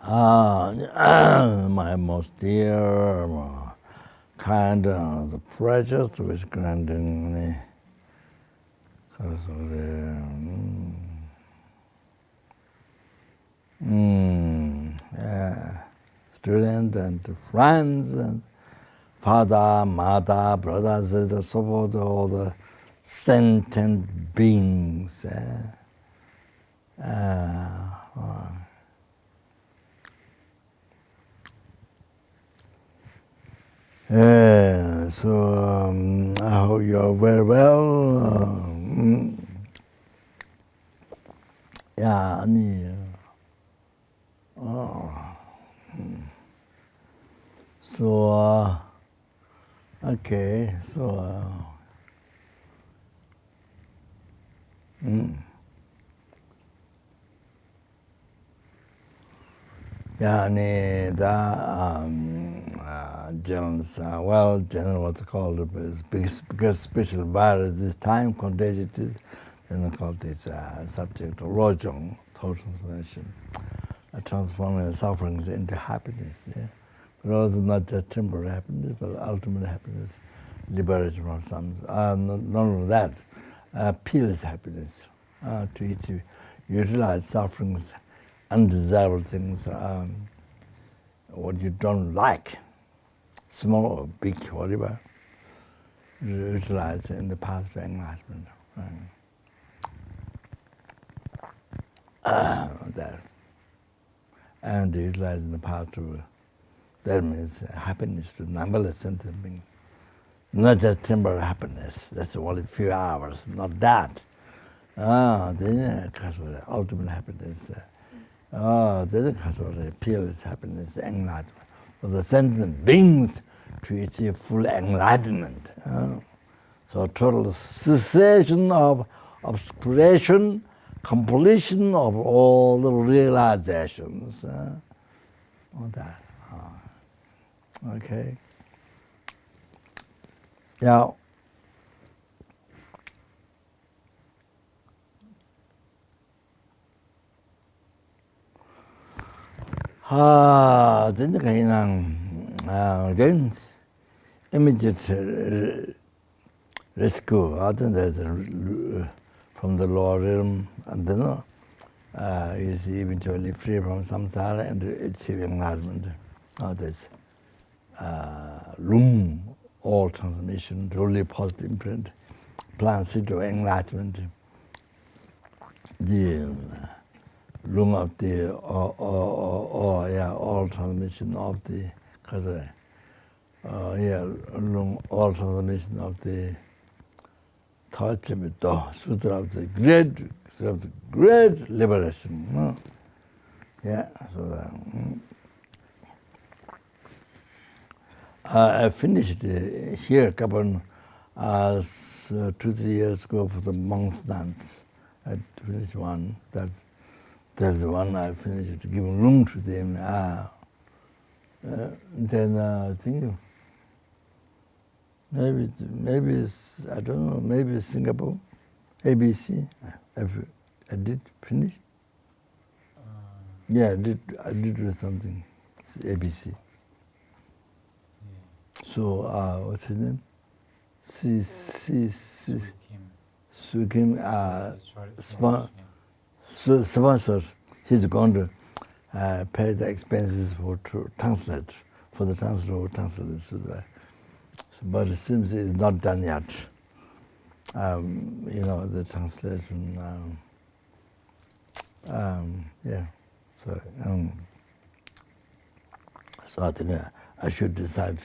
My most dear, kind, the precious, which granting me, students and friends and father, mother, brothers, and so forth, all the sentient beings. So I hope you're very well. So okay, so general what's called because special virus this time contagious is then called this subject lojong, total transformation, transforming sufferings into happiness. Yeah, but also not just temporary happiness, but ultimate happiness, liberation from some. Not only that, peerless happiness, to which you utilize sufferings, undesirable things, what you don't like, small or big, whatever, utilize in the path to enlightenment. That. And utilize in the path to, that means happiness to numberless sentient beings. Not just temporary happiness, that's only a few hours, not that. Then the ultimate happiness. Then the peerless happiness, enlightenment. For the sentient beings to achieve full enlightenment. So total cessation of obscuration, completion of all the realizations. All that. Okay. Yeah. Then again, immediate rescue. I think there's from the lower realm, and then is eventually free from samsara and achieve enlightenment. There's room, all transformation, truly positive imprint, plan seed of enlightenment. The room of the all transmission of the all transmission of the sutra of the great liberation. So I finished here Kopan 2-3 years ago for the monks' dance. I finished one. That's the one I finished to give room to them. Then I think maybe it's, I don't know, maybe it's Singapore, ABC. I did finish. Yeah, I did do something. It's ABC. Yeah. So what's his name? Sukim. Sponsor. He's going to pay the expenses for translate, for the translate. But it seems it's not done yet. The translation. So I think I should decide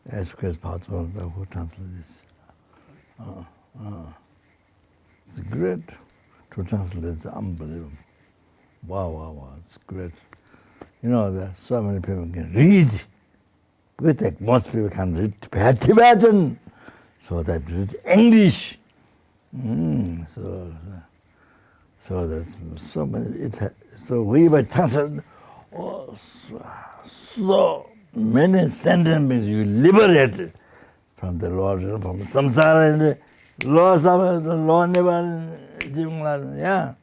as quick as possible who translate this. It's great to translate. It's unbelievable. Wow, it's great. There so many people can read. Most people can read Tibetan, so they read English. So there's so many. So we were translated so many sentences you liberated from the Lord, from Samsara and the Lord never. Yeah.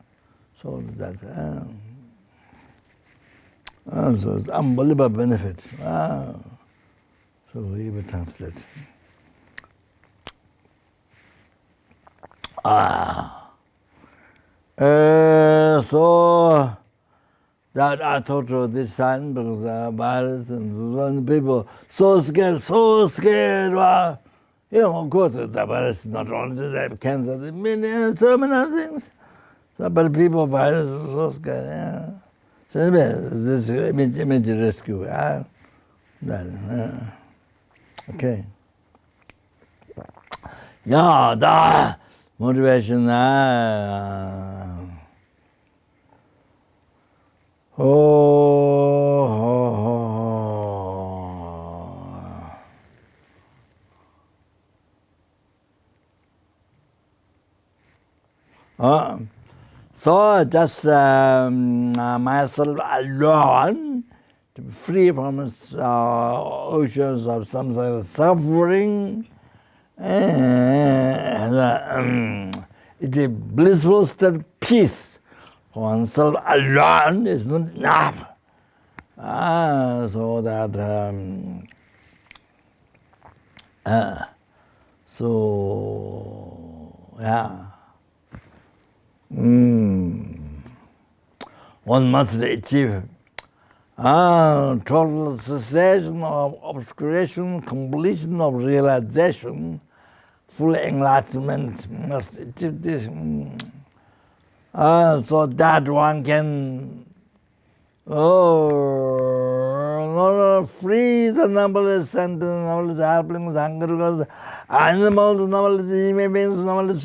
So that. So it's unbelievable benefit. So he will translate. So that I told you this time because virus and when people so scared. Of course, the virus not only they have cancer, they mean so many things. So, but people virus is so scared. Yeah. So anyway, this image rescue. Okay. Yeah, the motivation. So just myself alone to be free from oceans of some suffering, and it's a blissful state of peace. For oneself alone is not enough. So that yeah. One must achieve total cessation of obscuration, completion of realization, full enlightenment must achieve this. So that one can free the numberless sentient, numberless helplings, hunger, animals, numberless human beings, numberless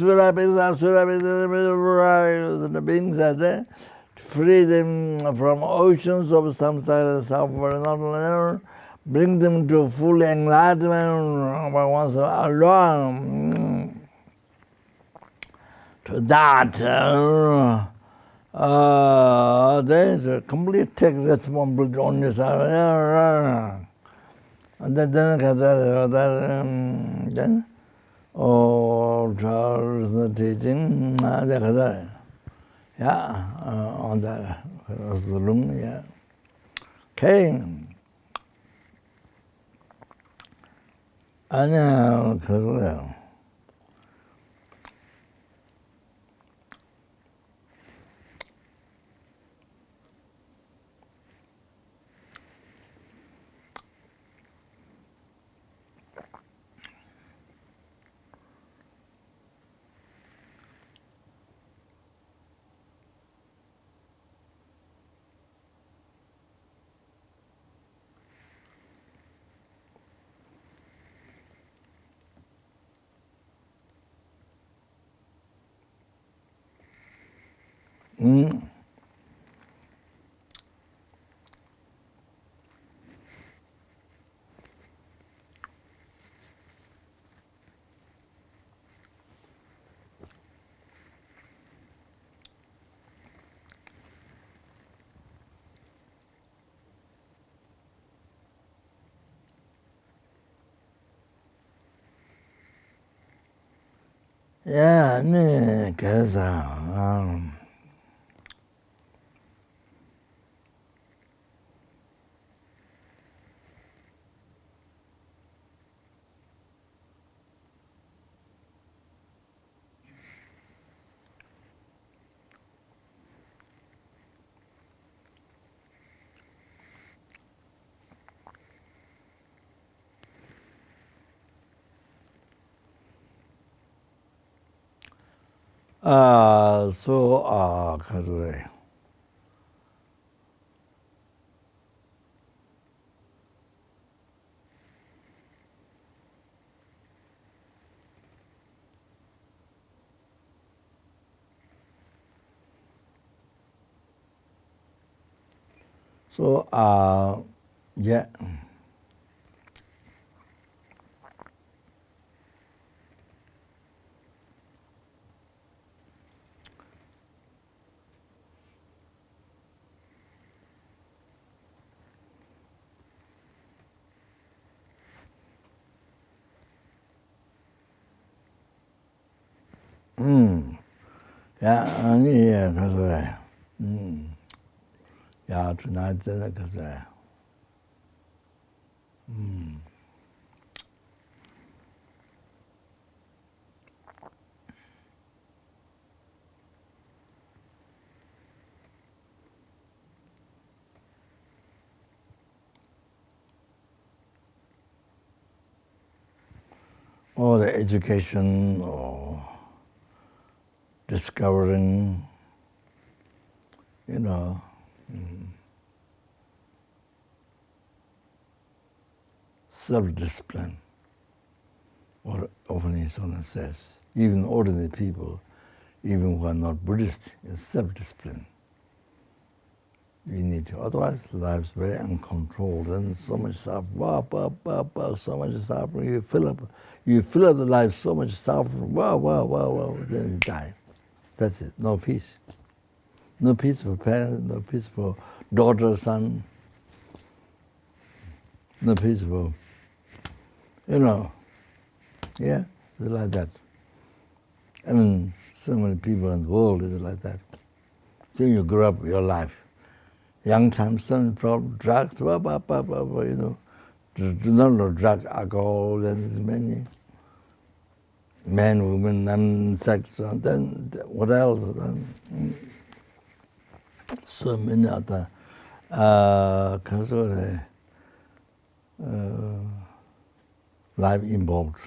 the beings are there. Free them from oceans of samsara suffering, bring them to full enlightenment by oneself alone. To that, they complete take responsibility on yourself. And then Charles the teaching, on that room, yeah. Okay. And yeah, 그래. So, yeah. Yeah, 그래. Yeah, tonight because or the education or discovering, self-discipline. What often someone says, even ordinary people, even who are not Buddhist, is self-discipline. You need to, otherwise life's very uncontrolled and so much suffering, so much suffering, you fill up the life so much suffering, then you die. That's it, no peace. No peace for parents, no peace for daughter, son, no peace for, yeah, it's like that. I mean, so many people in the world is like that. So you grow up your life. Young time, some problem, drugs, do not know drug, alcohol, there's many. Men, women, and sex, and then what else? So many other life involved.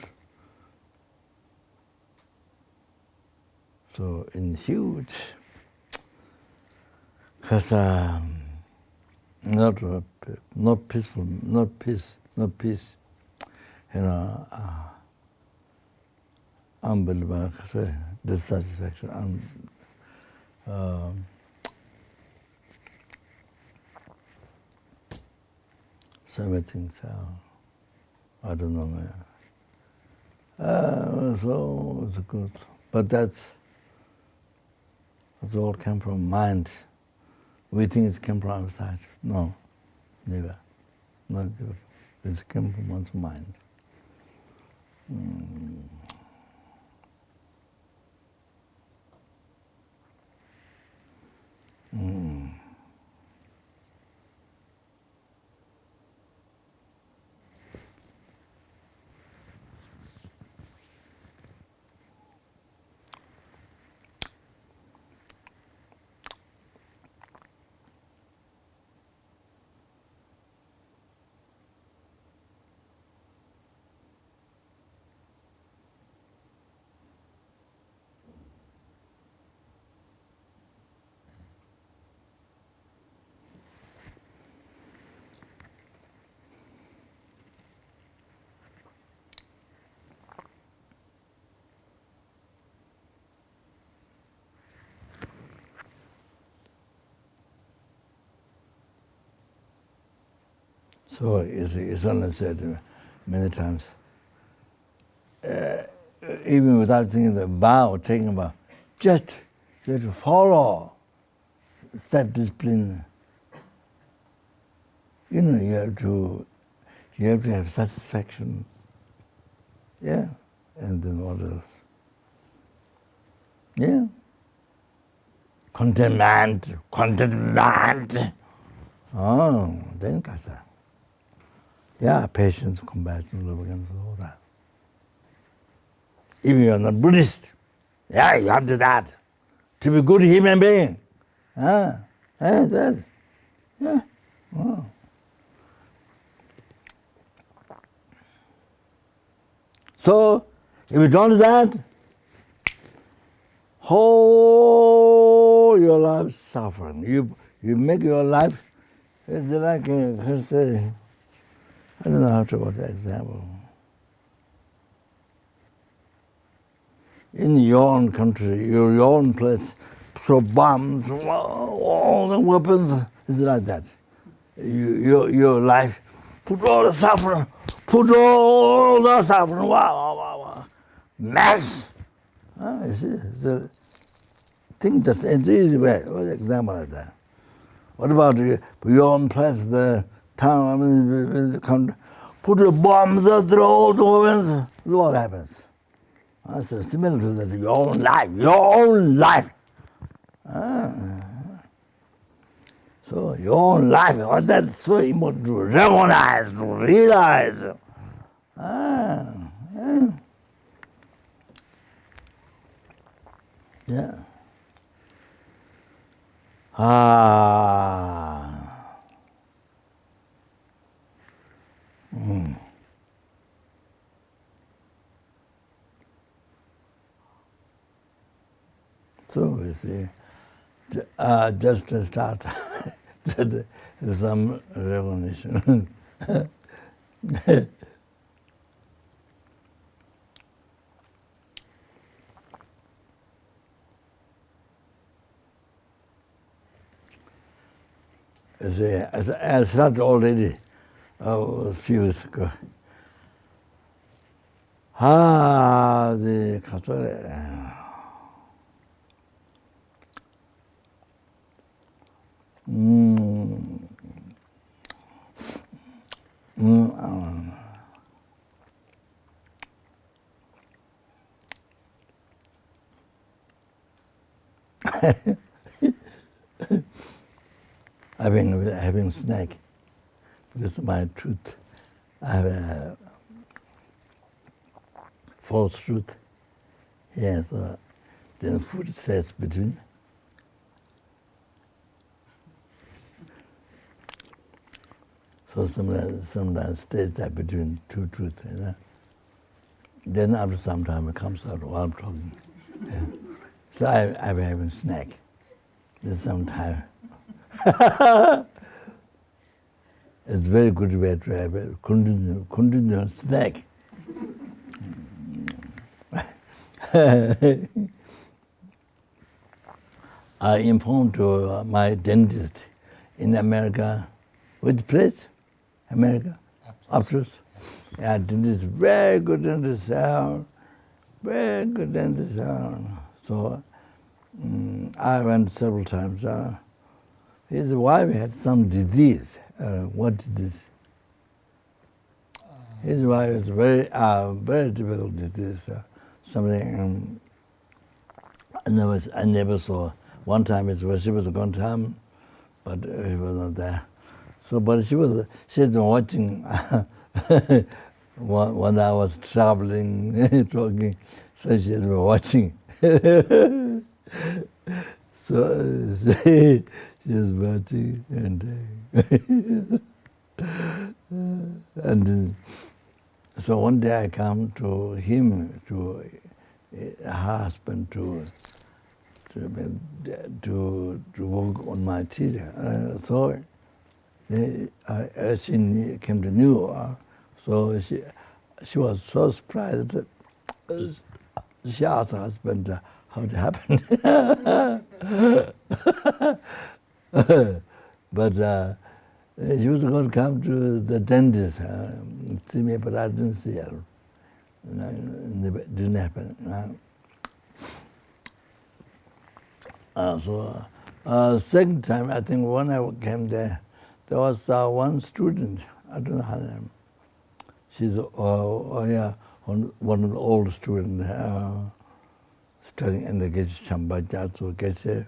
So in huge, because not peaceful, not peace, unbelievable dissatisfaction. So many things. I don't know, man. So it's good, but that's all came from mind. We think it came from outside. No, never. Not never. It came from one's mind. So his son said many times, even without thinking the vow, taking a vow, just you have to follow self-discipline. You have to have satisfaction. Yeah, and then what else? Yeah, contentment. Oh, then kasa. Yeah, patience, compassion, love, and all that. If you are not Buddhist, yeah, you have to do that. To be a good human being. Yeah. Oh. So, if you don't do that, whole your life suffering. You make your life, it's like, I don't know how to put the example. In your own country, your own place, so bombs, all the weapons, it's like that. Your life, put all the suffering, wow. Mass. You see, the thing that's an easy way. What's an example like that? What about your own place, the town, the country? Put the bombs out there, all the weapons, what happens? So similar to that, your own life. So your own life, that's so important to recognize, to realize. Yeah. So we see, just to start some recognition. You see, I started already a few years ago. The Catholic. Having snack because my truth, I have a false truth. Yeah, so then food says between. So sometimes stays there between two truths. You know? Then after some time it comes out while I'm talking. Yeah. So I'm having snack. Then sometime. It's a very good way to have a continuous snack. I informed to my dentist in America, which place? America? Aptus. Yeah, dentist, very good dentist, very good dentist. So I went several times. His wife had some disease. What is this? His wife is very difficult disease. Something I never saw. One time she was going to come, but she was not there. So, but she's been watching when I was traveling, talking. So she's been watching. So she's watching, and so one day I come to him, to her husband, to work on my teeth. So she came to New York, so she was so surprised that she asked her husband how it happened. But she was going to come to the dentist, see me, but I didn't see her. It didn't happen. So second time, I think when I came there was one student, I don't know her name. She's one of the old students studying in the Geshe Chamba Jatsu, Geshe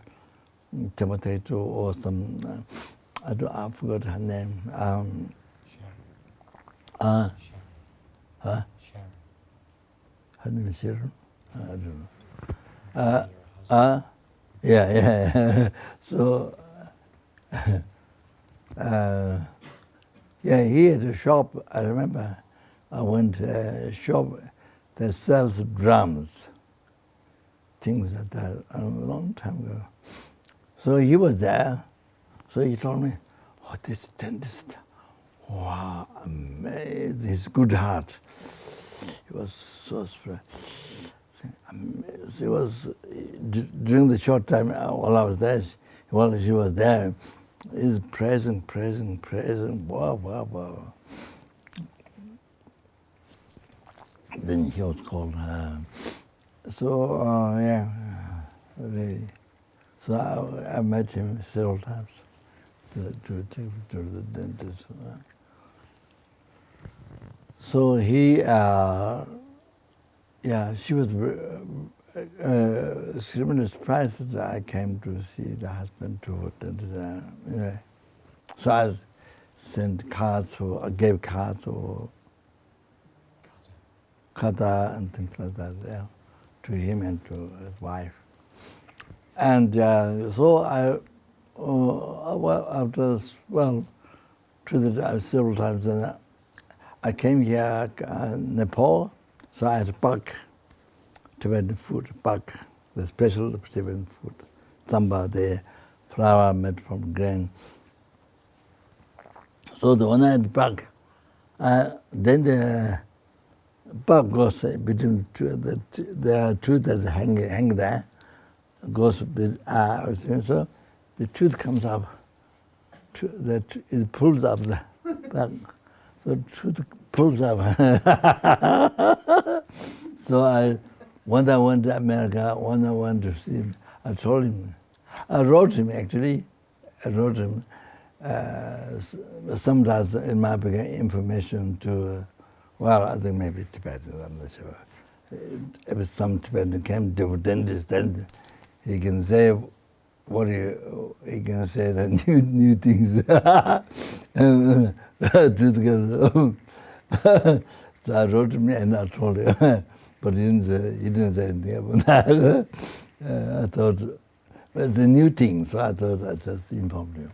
Chamatetu, or some, I forgot her name. Huh? Her name is Sharon? I don't know. Yeah. So, yeah, he had a shop. I remember I went to a shop that sells drums, things like that, a long time ago. So he was there. So he told me, oh, this dentist, wow, amazing, his good heart. He was so surprised. She was, during the short time while I was there, while she was there, is praising, wow. Then he was called, yeah, really. So I met him several times to take him to the dentist. So he yeah, she was extremely surprised that I came to see the husband too. So I sent cards or gave cards or kata and things like that, yeah, to him and to his wife. And so I, treated several times. And I came here, Nepal, so I had bak, Tibetan food, bak, the special Tibetan food, samba, the flour made from grain. So when I had bak, then the bak goes between two, there are two that hang there, goes so the tooth comes up, it pulls up the back, so the tooth pulls up. So when I went to America, when I went to see him, I told him, I wrote him actually, sometimes in my book information to, well, I think maybe Tibetan, I'm not sure. If some Tibetan came to a dentist, then he can say what he can say the new things. So I wrote him and I told him, but he didn't say anything about that. I thought, well, it's a new thing, so I thought I just informed you.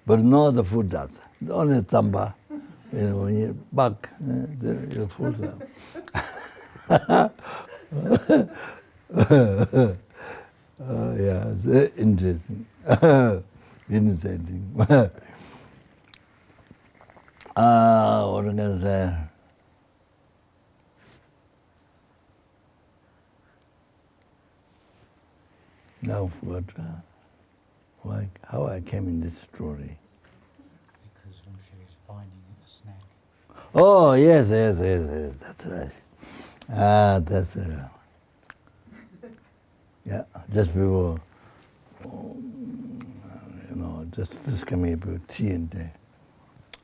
But no, the food does. Only tamba. When you bak, the food does. Yeah, it's interesting. Didn't say anything. What am I going to say? Now what? How I came in this story? Because when she was finding a snack. Oh yes, that's right. That's yeah. Just before, just coming up with tea and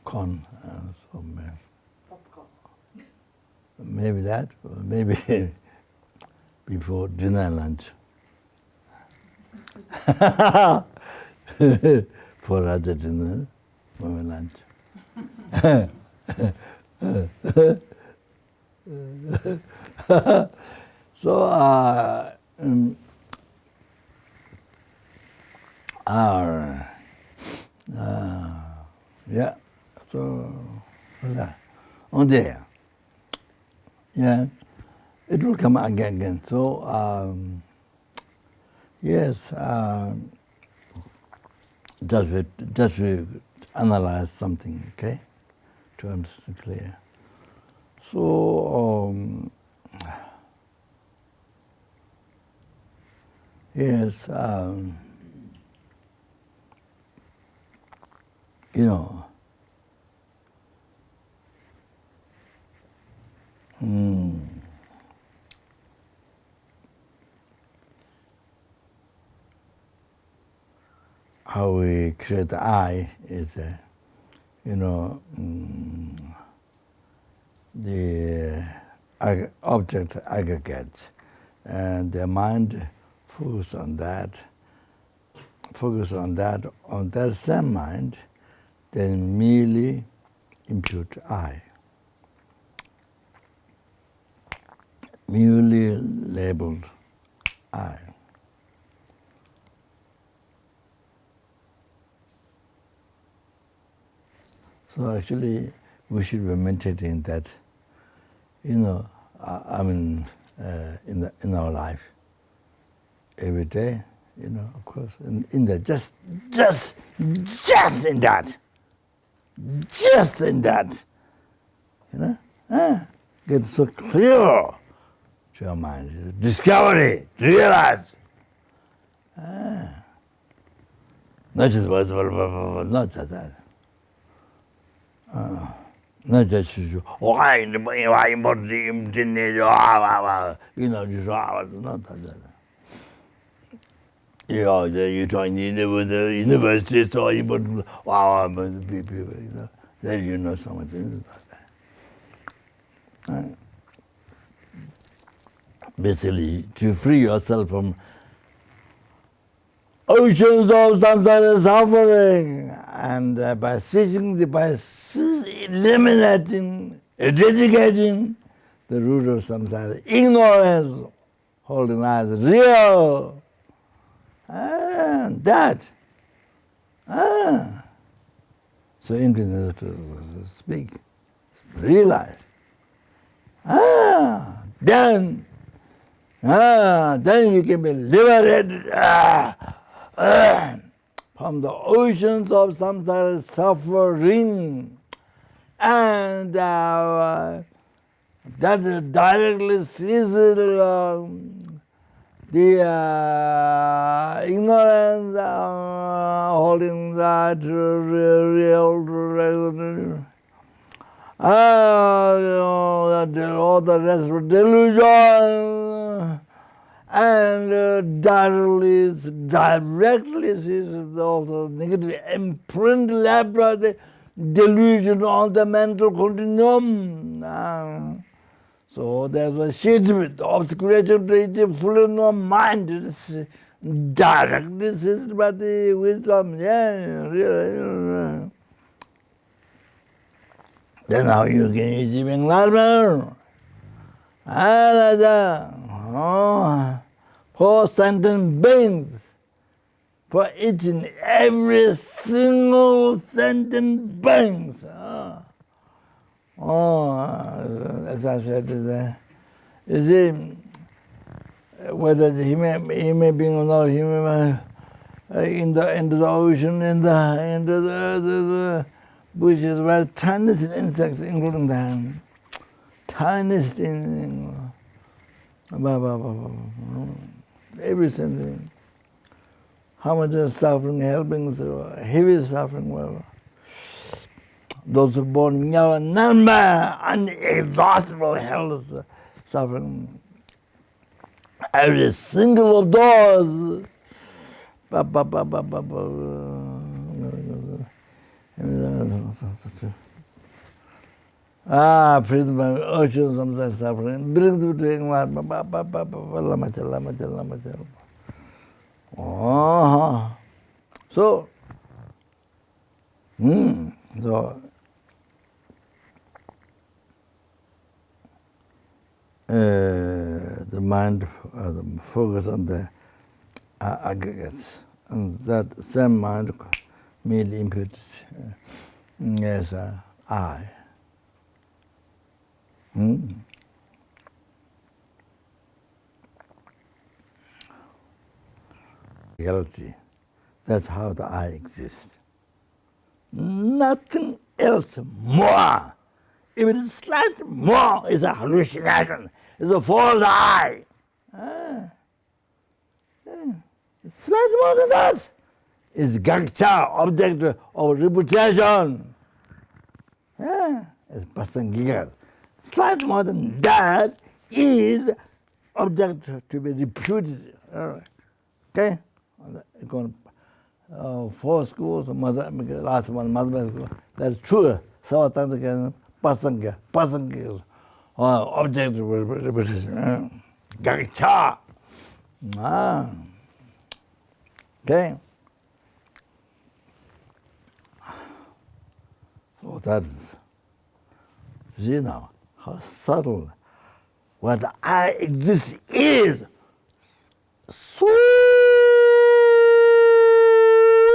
corn, Popcorn. maybe that, or maybe before dinner and lunch. For other dinner, for lunch. So, yeah, so, on there, yeah, it will come again. So, yes, just we analyze something, okay, to understand clear. So, yes, how we create the I is, the object aggregates, and the mind focus on that same mind, then merely impute I. Merely labeled I. So actually, we should be meditating that, in our life, every day, of course, in that, just in that, get so clear to your mind, discovery, realize, not just words, not just that. Not just why just not that. You join the university, so you would wow, people, then so much. Basically, to free yourself from oceans of samsara suffering, and by eliminating, eradicating the root of samsara, ignorance, holding as real, and that. So emptiness to speak, realize. Then you can be liberated from the oceans of samsara suffering, and that directly seizes the ignorance holding that real all the rest of delusion, and directly seizes also negative imprint left by the delusion on the mental continuum. So there's a shit with obscuration to it, full of no mind. It's directly seized by the wisdom. Really. Then how you can achieve enlightenment? For sentient beings, for each and every single sentient beings. As I said, you see, whether he may be or not, he may into the ocean, into the bushes, where tiniest insects, including the tiniest everything. How much suffering, helping, heavy suffering, whatever. Those who are born in your number, unexhaustible hell suffering. Every single of those. Freedom by oceans, samsara suffering. Bring to enlightenment. So, the mind focus on the aggregates, and that same mind merely imputed as I. Reality. That's how the I exists. Nothing else more. If it is slightly more, it's a hallucination. It's a false I. It's slightly more than that. It's gangcha, object of reputation. It's person giga. Slightly more than that is object to be reputed. Okay? Four schools, last one, mother school. That's true. So person object of reputation. Gangcha. Okay? So that's, see now, how subtle what I exist is. So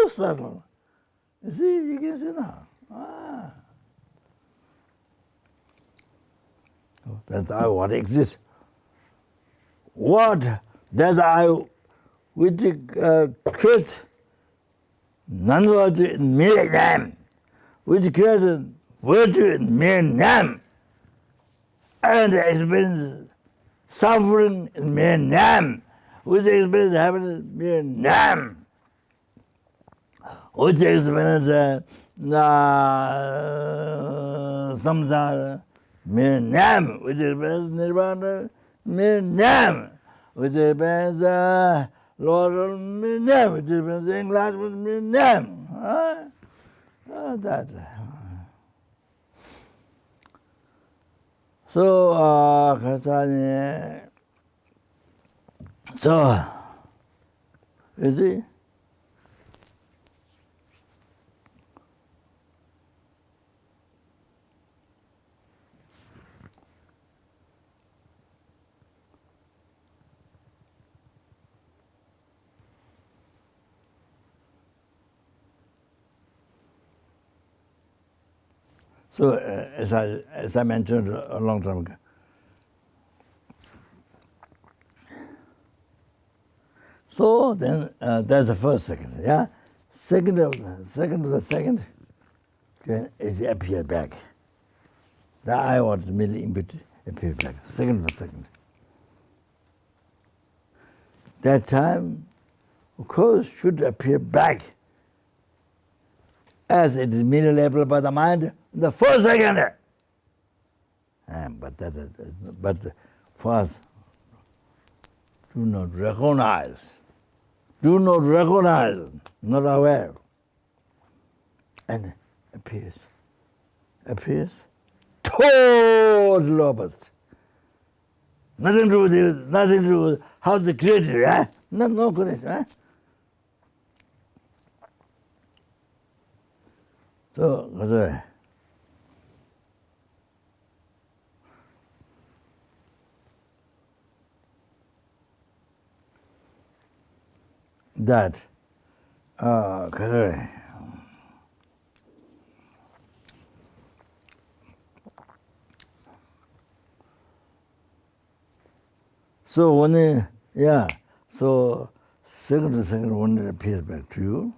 subtle. You see, you can see now. So that's I what exists. What that I which creates non-virtue in mere name, which creates virtue in mere name, and experiences suffering in mere name, which experiences happiness in mere name, which experiences samsara mere name, which experiences nirvana mere name, which experiences Lord mere name, which experiences enlightenment mere name. That. So, Katani, so, you see? So, as I mentioned a long time ago, so then that's the first second, yeah? Second of the second, then it appears back. The I was merely input appears back. Second of the second. That time, of course, should appear back as it is merely labeled by the mind the first second. But for us, do not recognize, not aware, and appears totally opposite. Nothing to do with it, nothing to do with how they created it, eh? No connection, eh? So, that, correct. So when so second when it appears back to you,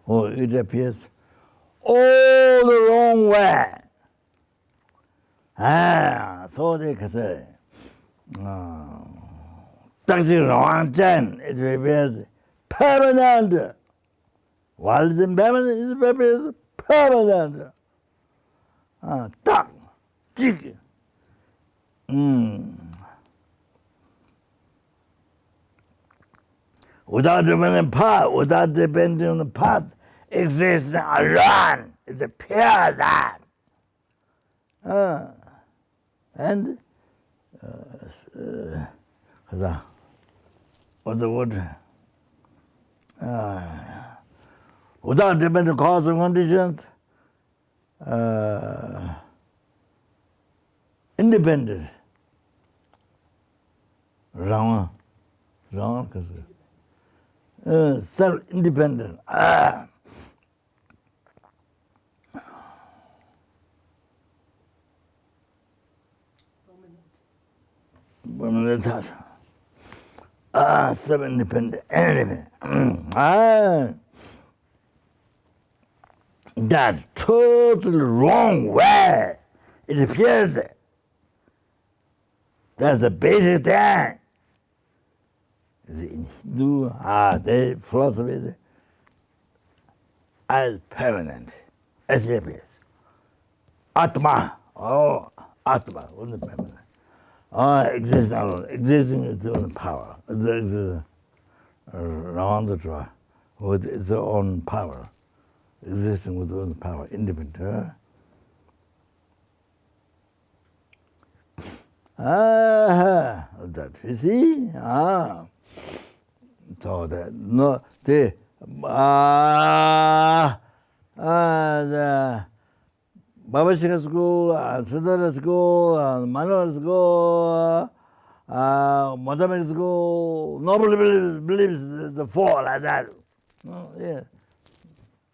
or it appears all the wrong way. So they can say, it appears permanent. While it's impermanent, it appears permanent. Jig. Without depending on the path, exists alone. It's a pure that. And what's the word? Without depending on cause and conditions, independent. Wrong, self-independent. Self-independent. That's totally wrong way. It appears that's the basic thing. In Hindu, the philosophy is as permanent as it appears. Atma, Atma, wasn't permanent. Existing alone, existing its own power, around the draw, with its own power, existing with its own power, independent. That you see, so that no, the Babashika school, Sudara school, Manoa school, Mohammed school, nobody believes the four like that. No, yeah,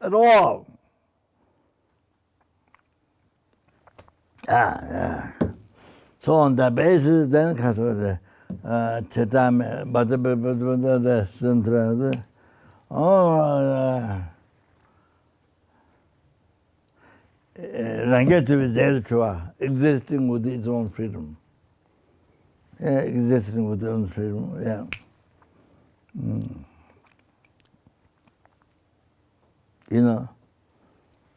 at all. So on that basis, then comes the Chetam, the Central, Rangetu is there to existing with its own freedom. Yeah, existing with its own freedom, yeah. You know,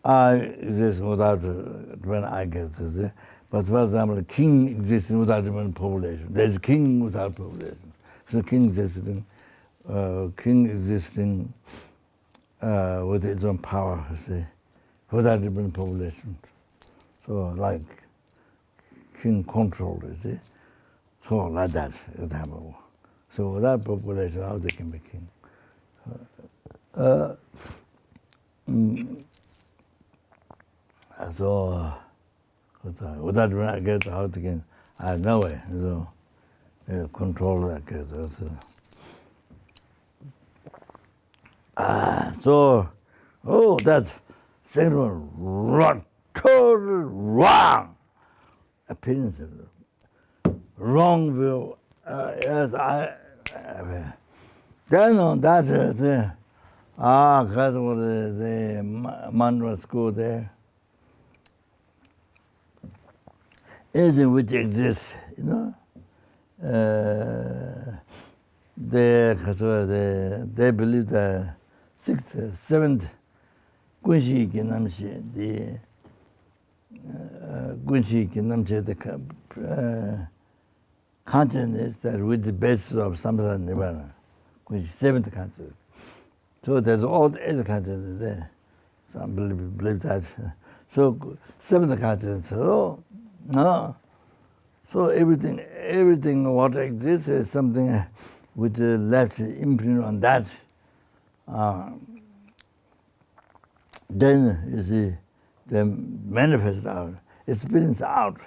I exist without when I get to the, but for example, a king existing without even population. There's a king without population. So king existing with its own power, see, without even population. So like king control, you see. So like that, example. So without population, how they can be king? So without I get how they can, I know it. So control that case. So, that's second one, wrong, total wrong. Appearance, wrong view. Yes, then on that, because of the mantra school there, anything which exists, they believe the sixth, seventh Gunshi Kinamshi, the Gunshi Kinamshi, the consciousness that with the basis of Samsara Nirvana, which is seventh consciousness. So there's all the eight consciousness there. Some believe that. So seventh consciousness. So everything what exists is something which left imprint on that. Then you see, they manifest out, experience out.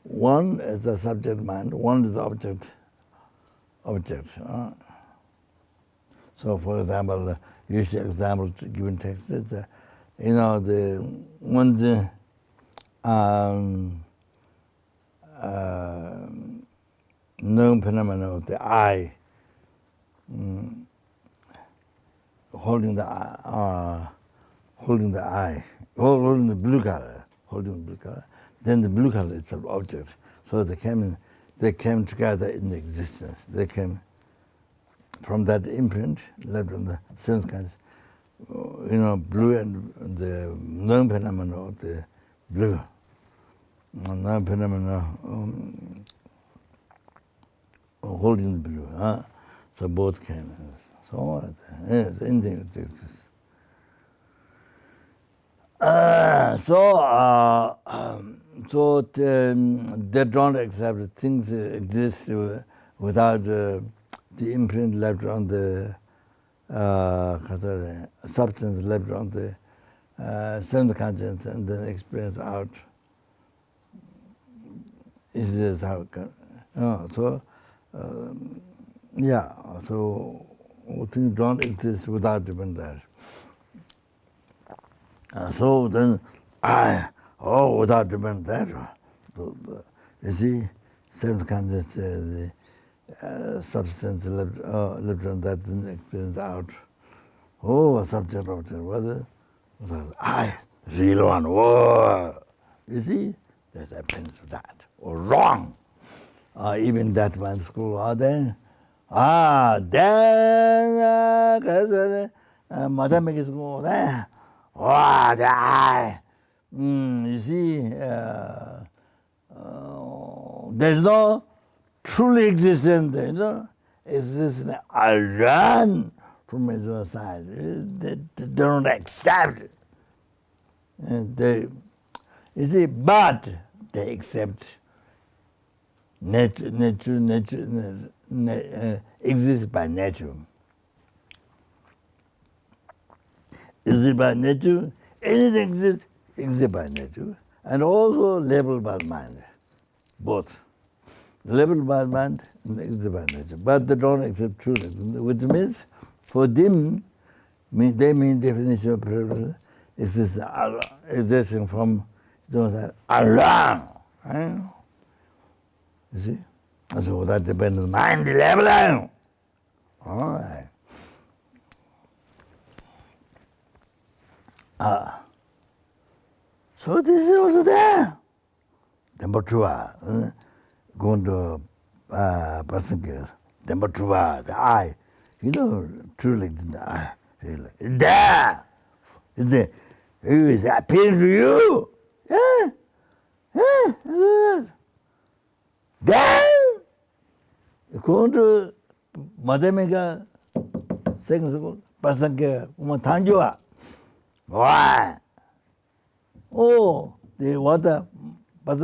One is the subject mind, one is the object. So, for example, usual example given text is, the one's known phenomenon of the eye, holding the blue color, then the blue color is an object. So they came together in existence. They came from that imprint left on the sense kinds, blue and the known phenomena of the blue, known phenomena holding the blue. So both came. So the ending exists. So they don't accept that things exist without the imprint left on the substance left on the sense conscience and then experience out. Is this how it can? So things don't exist without even that. So then without even that, you see, sense conscience, the substance left on that, then experience out. Subject, whether I, real one, you see, there's evidence of that. Or wrong. Even that one school, then Madame is going there. You see, there's no truly existent, existence. I run from his own side. They don't accept it. You see, but they accept nature exists by nature. Exists by nature, anything exists by nature, and also labeled by mind, both. Labeled by mind and exists by nature, but they don't accept truth, which means for them, they mean definition of privilege is existing from Allah. You see? So that depends on mind level. All right. So this is also there. Number two, going to person care. Number two, the eye. Truly the eye. There. Who is appearing to you? Then, going to Madamega second school, person care, Tanjua. Why? The water is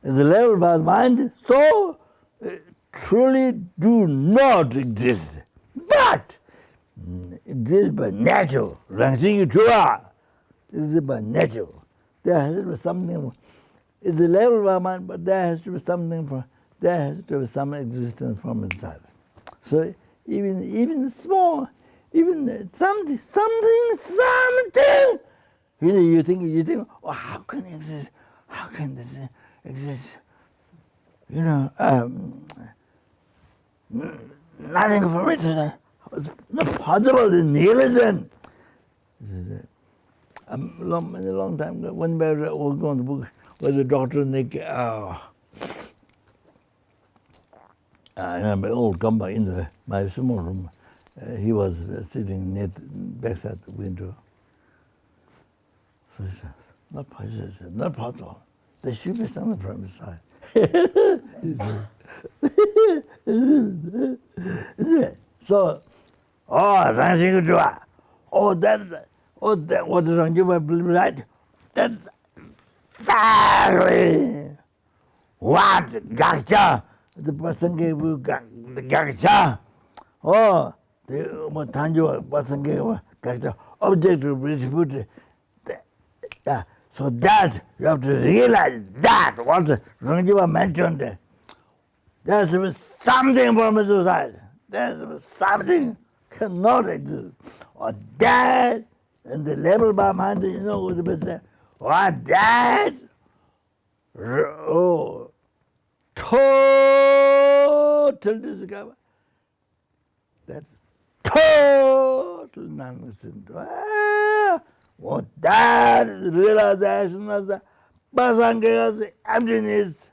a level by the mind, so truly do not exist. But exist by natural. Rangxing Chua is by natural. There has to be something. It's a level by mind, but there has to be something for. There has to be some existence from inside. So even small, even something. You think, oh, how can it exist? How can this exist? Nothing for it. It's not possible. It's nihilism. A long time ago, when we were going to book with the doctor Nick, I remember old Gamba in my small room. He was sitting near the backside the window. So he said, not possible. There should be something from inside. So, dancing to that, what is on you, believe right? That's exactly what Gaksha, the person gave you the Gaksha. The Tanju person gave Gaksha, objective distributed. So that, you have to realize that, what Rangiva mentioned, there's something from the society. There's something cannot exist. Or that, and the level by mind, what the best, or that, total discover. That's total nonsense. What that is realization of the Basanga's emptiness.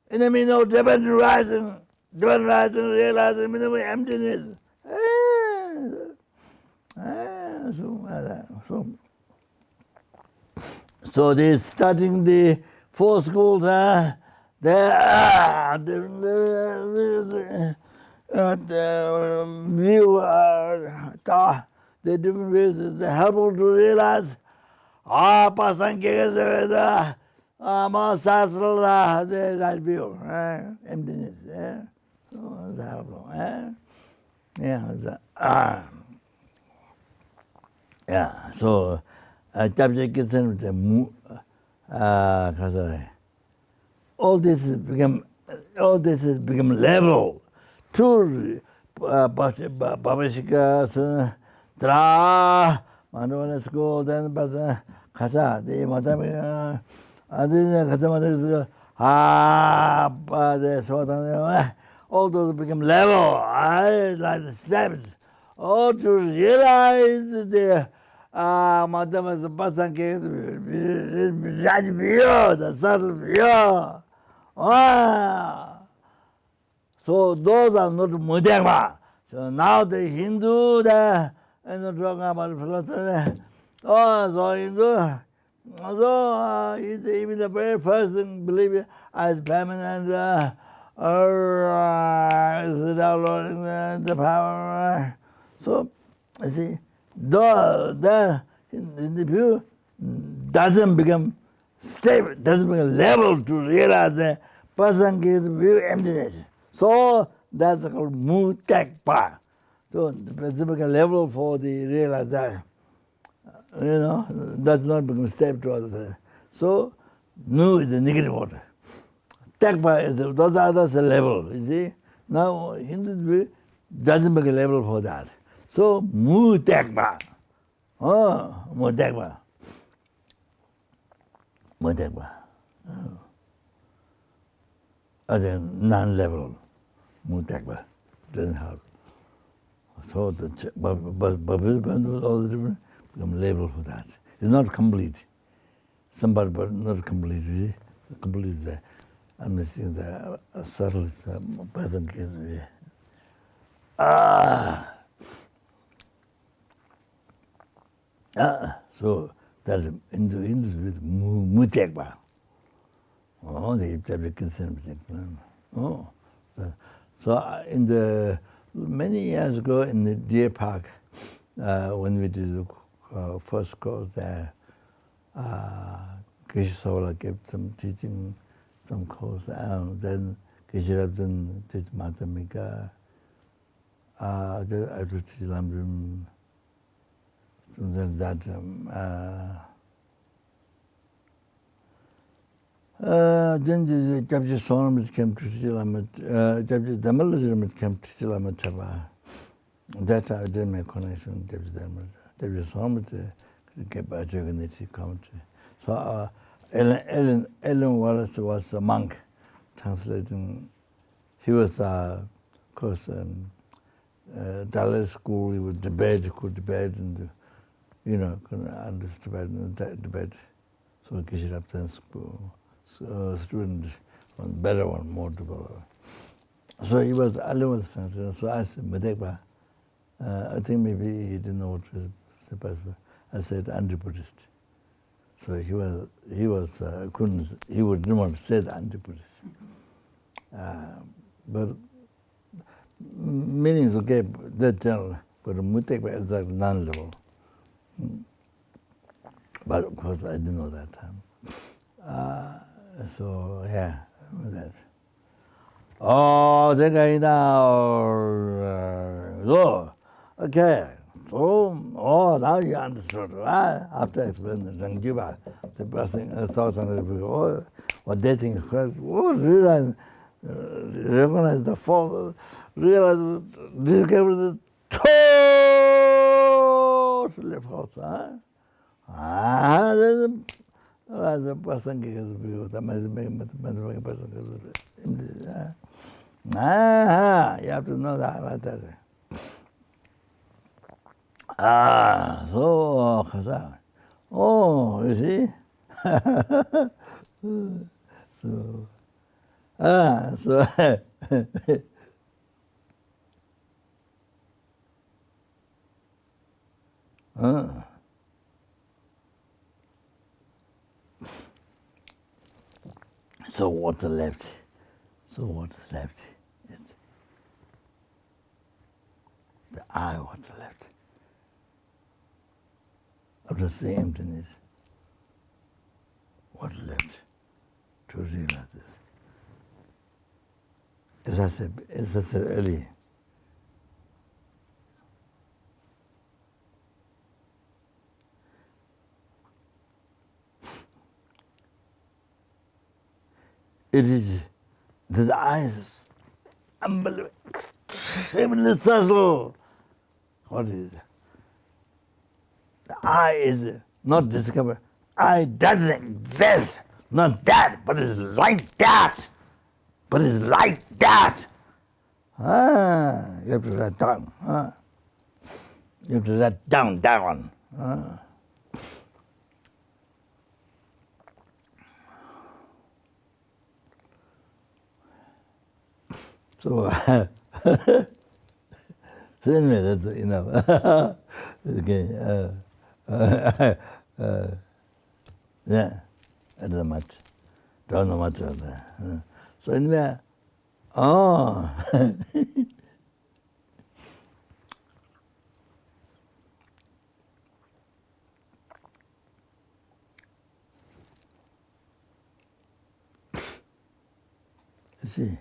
Enemy no dependent rising, realizing minimum emptiness. So they starting the four schools, the view, the different ways is helpful to realize. Pasanga's the right view, emptiness. So it's helpful. So chapter kitchen all this has become level to Babashika Tra Manuel school then but Kasa the madam all those become level. I like the steps. All to realize the madam is the person right view, the subtle view. So those are not Mudagma. So now the Hindu, and talking about philosophy. So Hindu. So even the very first thing believe as permanent, is downloading the power. So you see, the in the view doesn't become stable, doesn't become level to realize the person gives view emptiness. So that's called mutakpa. So the become level for the realization. Does not become step to other things. So nu is the negative order. Takpa is those others a level, you see. Now Hindu view doesn't make a level for that. So mutakpa. Mutakpa. Mutakpa. As a non-level, mutakpa doesn't help. So the but all the different become label for that. It's not complete. Somebody but not complete. You see? Complete is there. I'm missing the subtle person case. So that's into with mutekba. They have to consider. So in the many years ago in the deer park, when we did the first course there, Geshe gave some teaching, some course, and then Geshe did Madhyamika, I did teach Lamrim, something like that. Then the Jabji Sonam came to Silamat, Jabji Damalism came to Silamat Chava. That I didn't make connection with Jabji Damal. Jabji Sonam came by Jagannathi country. So Ellen Wallace was a monk translating. He was, of course, Dalai school. He would could debate, and could understand debate. So Geshe student, one better one, more developed. So he was Aliwas translator. So I said, Medekba, I think maybe he didn't know what to say. I said anti-Buddhist. So he didn't want to say the anti-Buddhist. But meanings okay, that general, but Medekba is like non-level. But of course I didn't know that time. So yeah, that. Oh, so okay. So now you understood, right? After explaining the Rangjiva, the person thousands of people, what they think is correct, recognize the fault, realize, discover the totally false, huh? The person gets view, the mathematical person gets you have to know that like that. So, you see? So, so what's left? So what's left? It's the I, what's left? After the emptiness, what's left to realize this? As I said earlier, it is that the I is unbelievable, extremely subtle. What is it? The I is not discovered. I doesn't exist. Not that, but it's like that. But it's like that. You have to write down. You have to write down that one. So, so anyway, that's enough. Okay. Yeah, I don't know much. Don't know much of that. So anyway, you see.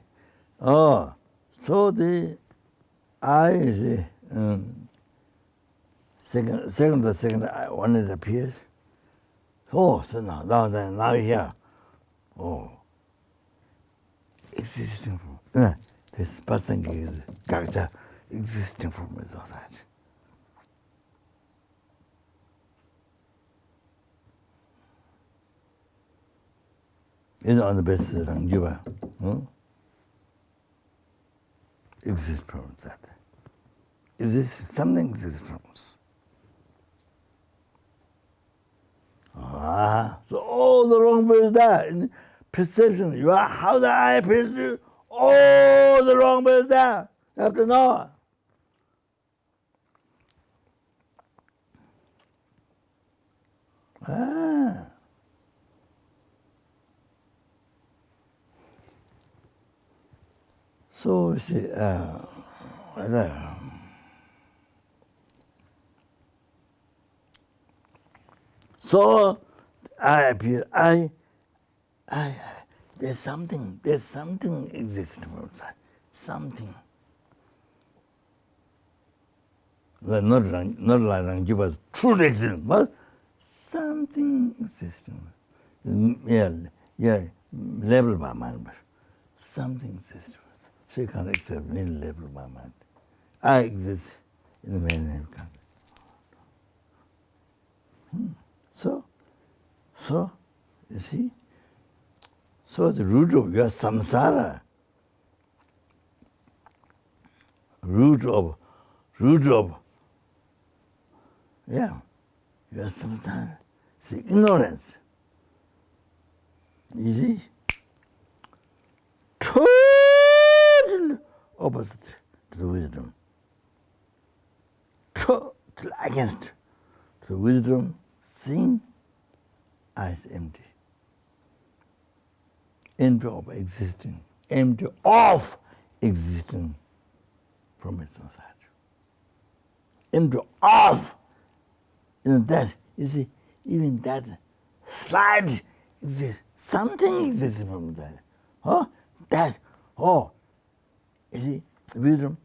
So the I is second when it appears. So now here. Existing from this person is character existing from the society. It's on the basis of Rangjiva. Exists from that. Something exists from us. So all the wrong way is that. In perception, you are how the eye perceives, all the wrong way is that. You have to know. So you see, So I appear, there's something existing outside, something. Not like Rangjiva's truly existing, but something existing. Yeah, labeled by mind, but something exists. So you can't accept any label by mind. I exist in the main name country. So, you see, so the root of your samsara, root of, your samsara, is ignorance. You see, total opposite to the wisdom. Total against the wisdom, seeing as empty. Empty of existing, empty of existing from its own side. Empty of, that, you see, even that slide exists. Something exists from that. You see, wisdom,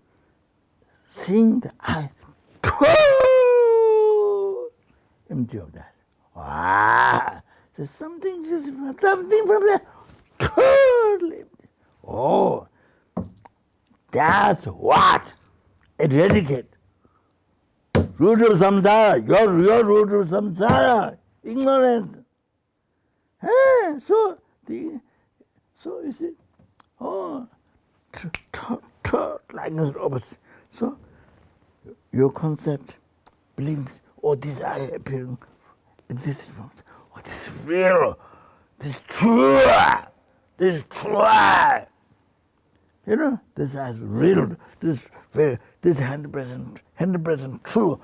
seeing the eye, empty of that. There's something exists from that, totally empty. That's what eradicate. Root of samsara, your root of samsara, ignorance. So you see, like this opposite. So your concept, believes, this I appearing, exists. This is real, this is true, this is true. You know, this is real, this is 100% true.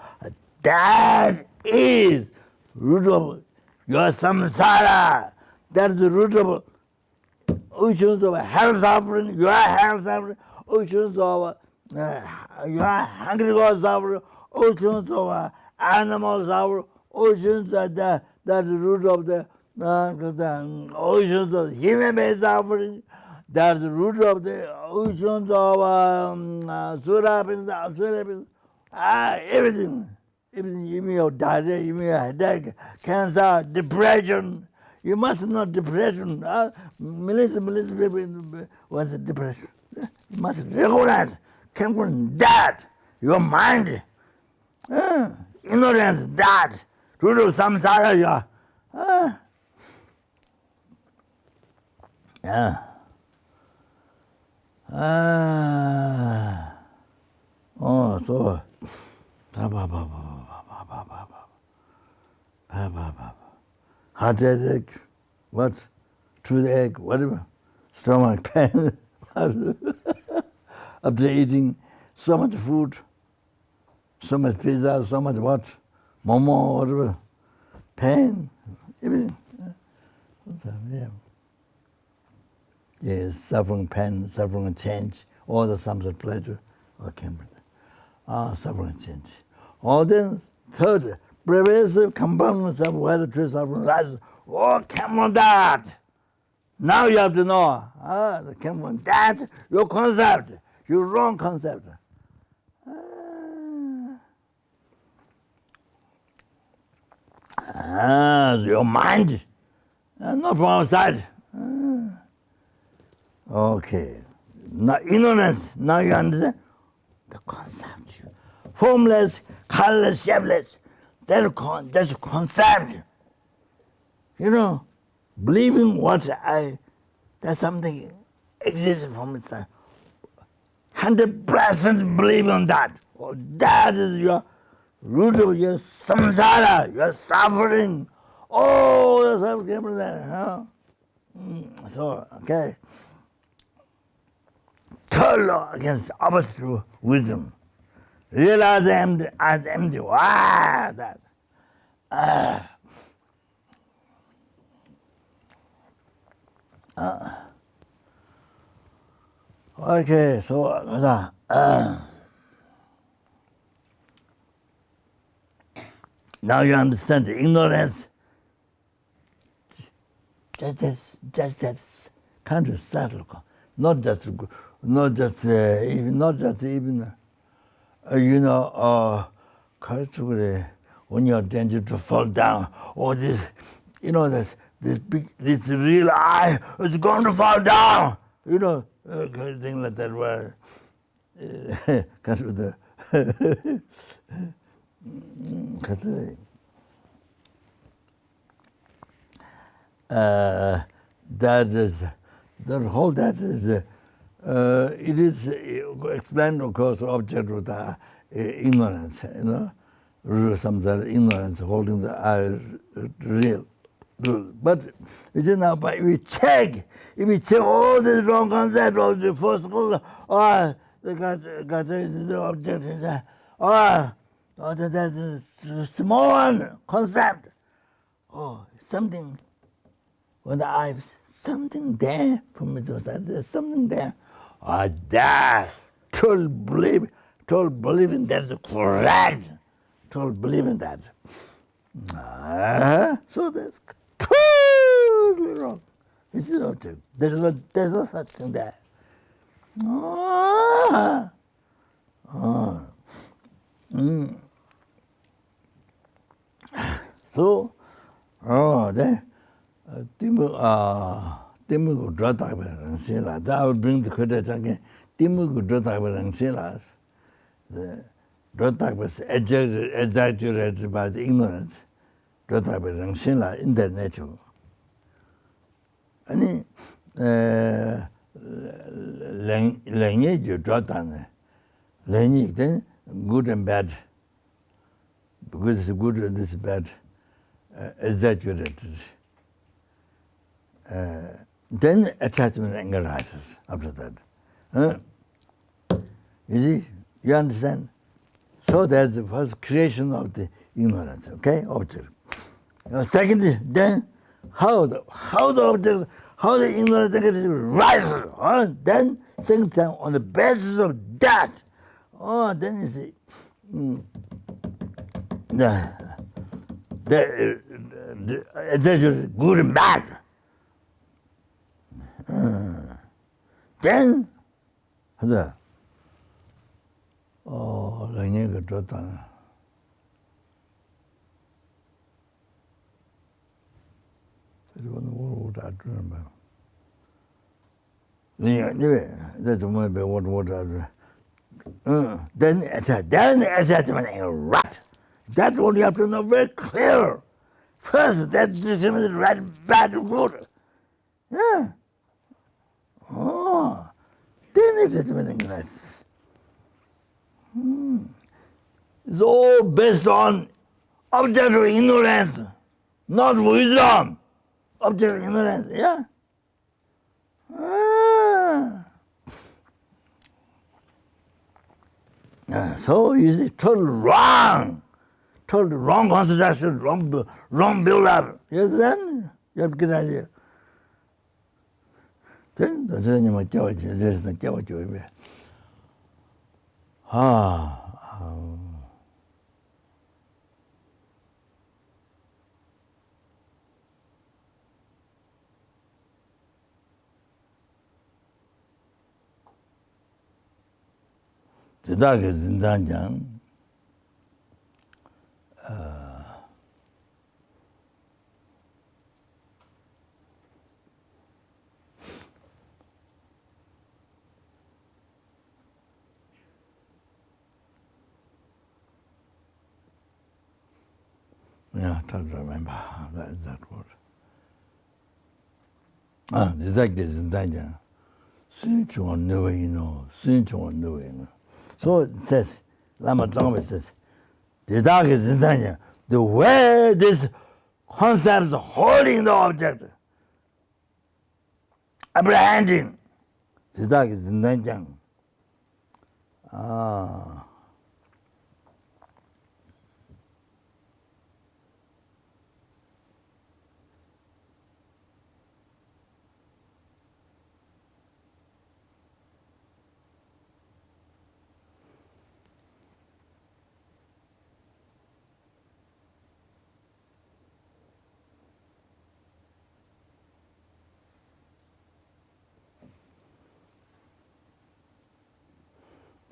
That is root of your samsara. That is the root of oceans of hell suffering, your hell suffering, oceans of your hungry God suffering, oceans of animals suffering, oceans that's the root of the oceans of human being suffering. That's the root of the oceans of surapins, everything. Even your diarrhea, even your headache, cancer, depression. You must not depression. Millions of people want depression. You must recognize, come from that. Your mind, ignorance, that. Root of samsara, yeah. So. Heart attack, what? Toothache, whatever. Stomach pain. After eating so much food, so much pizza, so much what? Momo, whatever. Pain, everything. Yes, suffering pain, suffering change, all the sums of pleasure or comfort. Suffering change. Then third, pervasive components of whether true suffering rises. Come on that. Now you have to know. Come on that, your concept, your wrong concept. Your mind, not from outside. Okay. Now ignorance, now you understand the concept. Formless, colorless, shapeless. That's a concept. You know, believing that something exists from itself. 100% believe on that. That is your root of your samsara, your suffering. The suffering came from that. So, okay. Third law against opposite wisdom. Realize as empty. That. Okay, so now you understand the ignorance just that kind of subtle, not just even when you're danger to fall down, or this, this real eye is going to fall down, kind of thing like that, where kind of the that is it is explained, of course, object with the ignorance, Samsara, ignorance holding the eye real. But but if we check all this wrong concept of the first school, or the object, or that is small concept, something, when the eye, something there for me to say, there's something there. That, total believe in that is correct. Total believe in that. So that's totally wrong. This is not true. There's no such thing there. So, then, Timu draw type of that will bring the credit again. Timu draw type of the draw type was exaggerated by the ignorance. Draw type of in their nature. And language you draw down. Language then good and bad. Because it's good and it's bad. Exaggerated. Then attachment anger rises after that. You see, you understand? So that's the first creation of the ignorance, okay, object. Secondly, then how the object, how the ignorance rises, then second time on the basis of that, then you see, the good and bad. Then, language got done. What I remember. Anyway, that's what I do. Then attachment right. That's what you have to know very clear. First, that's the right, bad, good. Yeah. Then attachment right. It's all based on objective ignorance, not wisdom. Objective ignorance, yeah? So you see, total wrong construction, wrong build-up. You understand? You have to get an idea. Then, there's no Siddhaka Zindanjang, try to remember that exact word. Siddhaka Zindanjang, Sunchung Nuwe. So it says, Lama Tsongpa says, the way this concept is holding the object, apprehending, Siddhaka Zindanjang.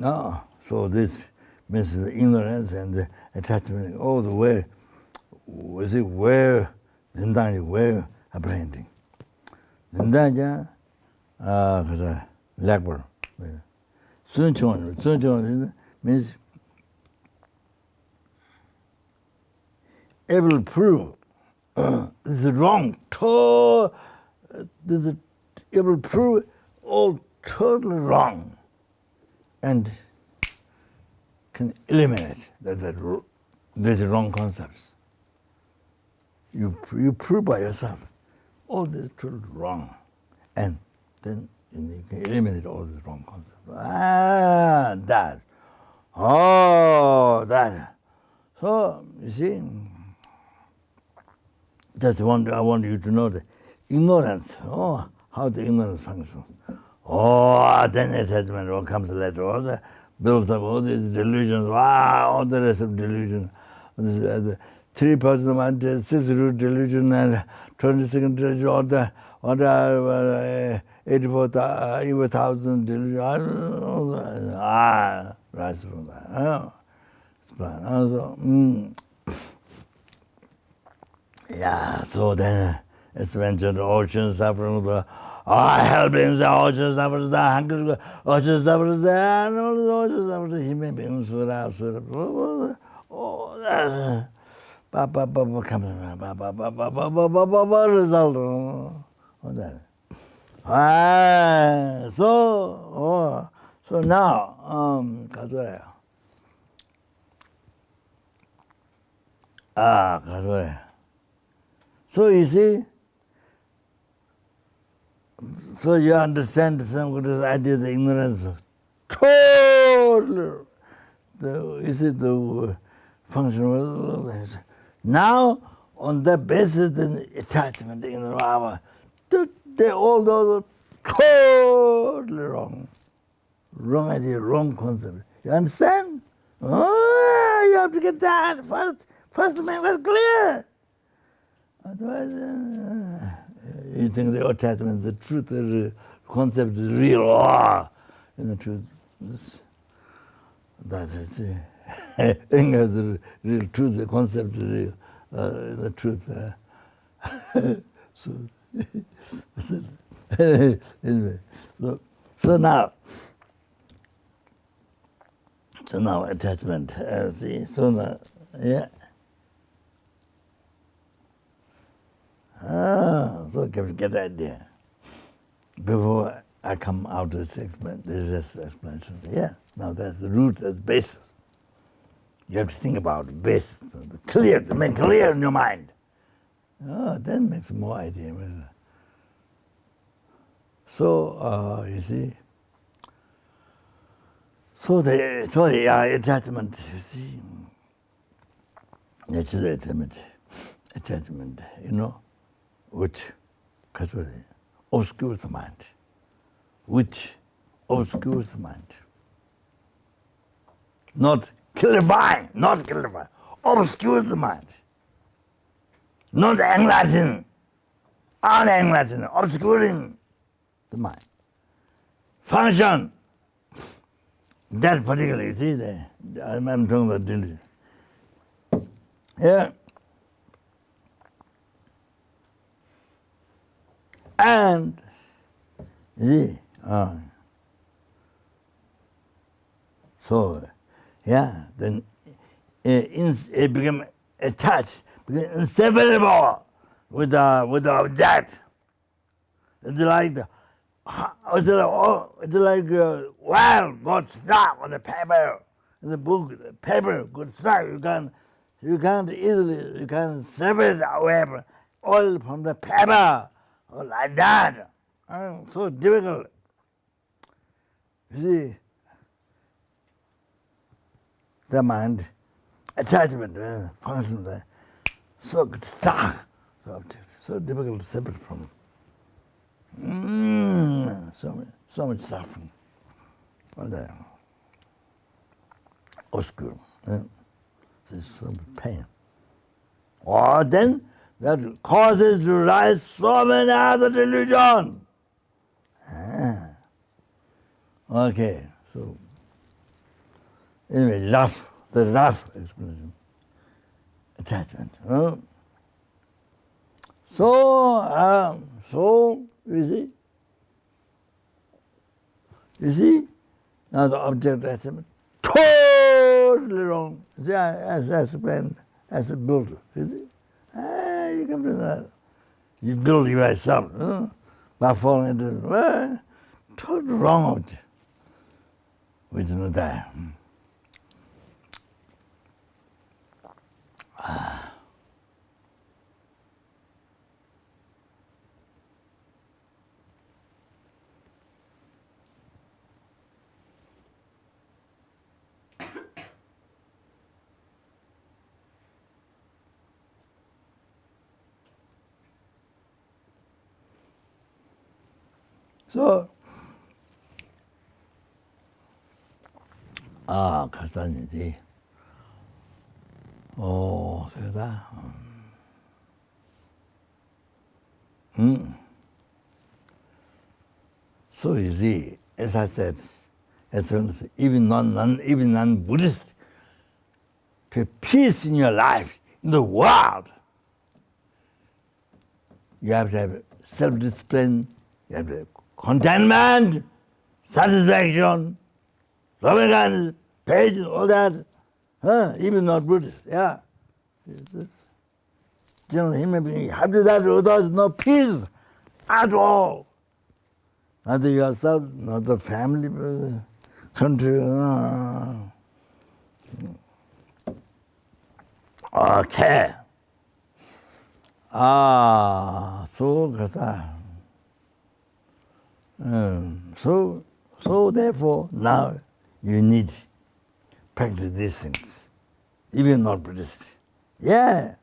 No, so this means the ignorance and the attachment all the way. Was it where zindan이 where apprehending? zindan이야 그래 lakbar. 순종은 means able to prove this is wrong. This is able to prove all totally wrong, and can eliminate that these wrong concepts. You prove by yourself all this truth wrong, and then you can eliminate all these wrong concepts. That. So you see, that's one. I want you to know the ignorance. How the ignorance functions. Then attachment all comes later. All the builds up all these delusions. All the rest of delusion. The 3% mind, 6 root delusion, and 22nd delusion. All the 84,000 delusion. Rise from that. So then it's mentioned ocean suffering, hell brings the ocean suffers, the hunger, ocean suffers, and all the ocean suffers, human beings, comes result of that. So now, so you see, so you understand some of this idea of the ignorance of totally, the functional. Now, on that basis, the attachment, they all those totally wrong. Wrong idea, wrong concept. You understand? You have to get that first to make that clear. Otherwise, you think the attachment, the truth, the concept is real. In the truth, that is the real truth, the concept is real. The truth. Anyway, so now attachment. See, so now, yeah. So get the idea. Before I come out of this explanation, now that's the root, that's the basis. You have to think about the basis, make clear in your mind. Then makes more idea. So, you see, so the attachment, you see, natural attachment, which obscures the mind, not clarifying, obscures the mind, not enlightening, unenlightening, obscuring the mind. Function, that particular, you see, I'm talking about delusion. Yeah. And, you see, so, then it became attached, became inseparable with the object. It's like well got stuck on the paper, in the book. The paper got stuck. You can't easily separate away oil from the paper, like that. So difficult. You see, the mind, attachment, function there, so stuck, so difficult to separate from. So much suffering. All that. Obscure. There's so much pain. Then that causes to rise so many other delusions. Okay, so Anyway, the rough explanation. Attachment. So you see, now the object attachment, totally wrong. See, as explained, as a builder, you see? You come to that. You build yourself, by falling into totally wrong object, which is not there. So, 가사니지. 세다. So you see, as I said, even non-Buddhist, to have peace in your life, in the world, you have to have self-discipline, you have to have contentment, satisfaction, loving kindness, patience, all that. Even not Buddhist, yeah. General human being, you have to do that, otherwise no peace at all. Neither yourself, not the family, country. Okay. So therefore now you need practice these things, even not Buddhist. Yeah.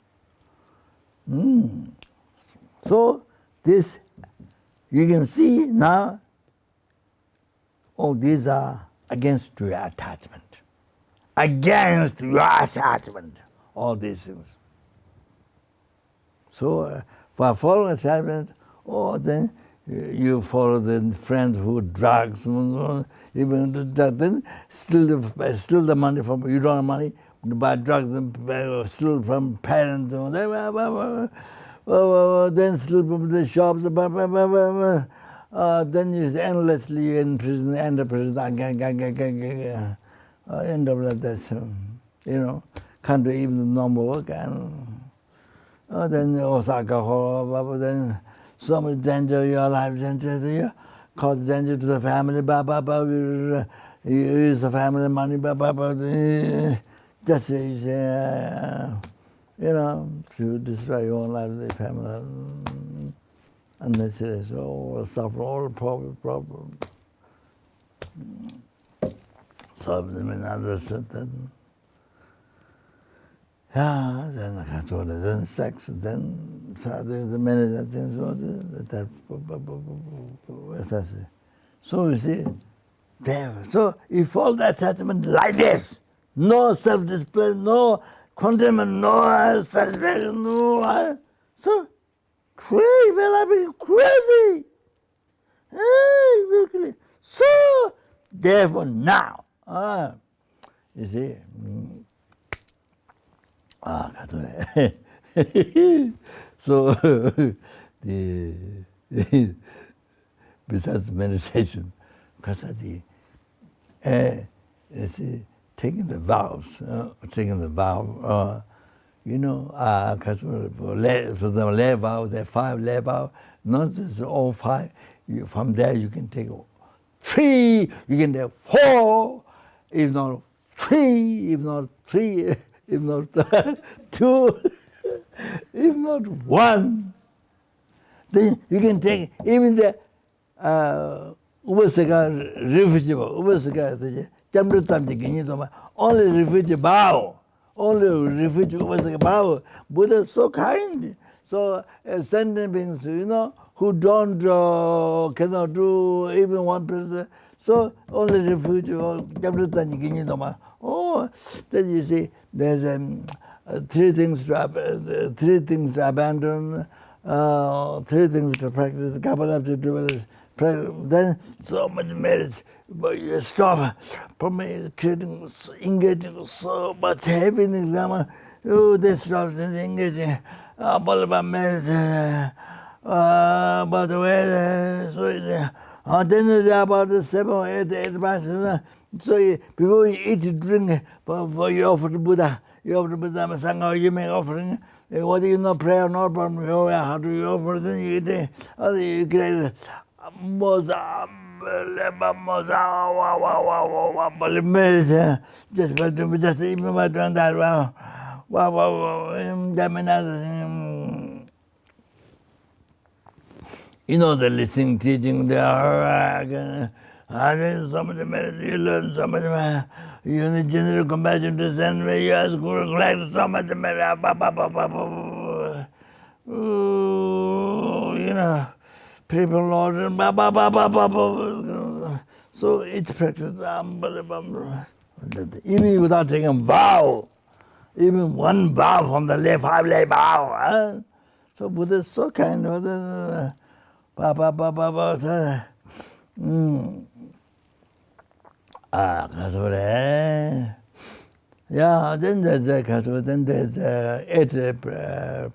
So this you can see now. All these are against your attachment. Against your attachment. All these things. So for following attachment, then you follow the friends who drugs, even then steal the money from you don't have money, buy drugs and steal from parents, then steal from the shops, then you endlessly in prison, end of prison, end of like that, can't do even normal work, and then also alcohol, then so much danger in your life, danger, cause danger to the family, you use the family money, just to destroy your own life, the family, unnecessary, so suffer all problems. Solve them in others, then then sex, then there's many things. So you see, so if all the attachment like this, no self-discipline, no contentment, no satisfaction, no, so crazy, well, I mean crazy. Really. So therefore now, you see. So besides meditation, because taking the vows, because for the lay vow, there are 5 lay vows, not just all 5. From there you can take 3, you can take 4, if not 3, if not 3. If not 2, if not 1, then you can take even the Ubasaka refugee, only refugee bow, only refugee Ubasaka bow. Buddha is so kind. So sentient beings, who don't cannot do even 1%. So only refugee then you see there's 3 things to abandon, 3 things to practice, a couple of to do, then so much merit, but you stop from creating, engaging so much happiness, Lama. Oh, they stop engaging. But about merit, but the way, so then there's about 7 or 8 months. So before you eat, drink, for you offer to Buddha, you offer to Buddha, Sangha, you make offering. What do you know, prayer, no problem. How do you offer? Then you eat it. You create Moza, just even my doing that. That means, you know, the listening, teaching, they are, and some of the merit you learn, some of them, you need general compassion to send where you ask for collect some of the merit, you know, people order, so it's practice, even without taking a vow, even one vow from the left, 5 left vow, so Buddha is so kind, yeah, then there's then there's 8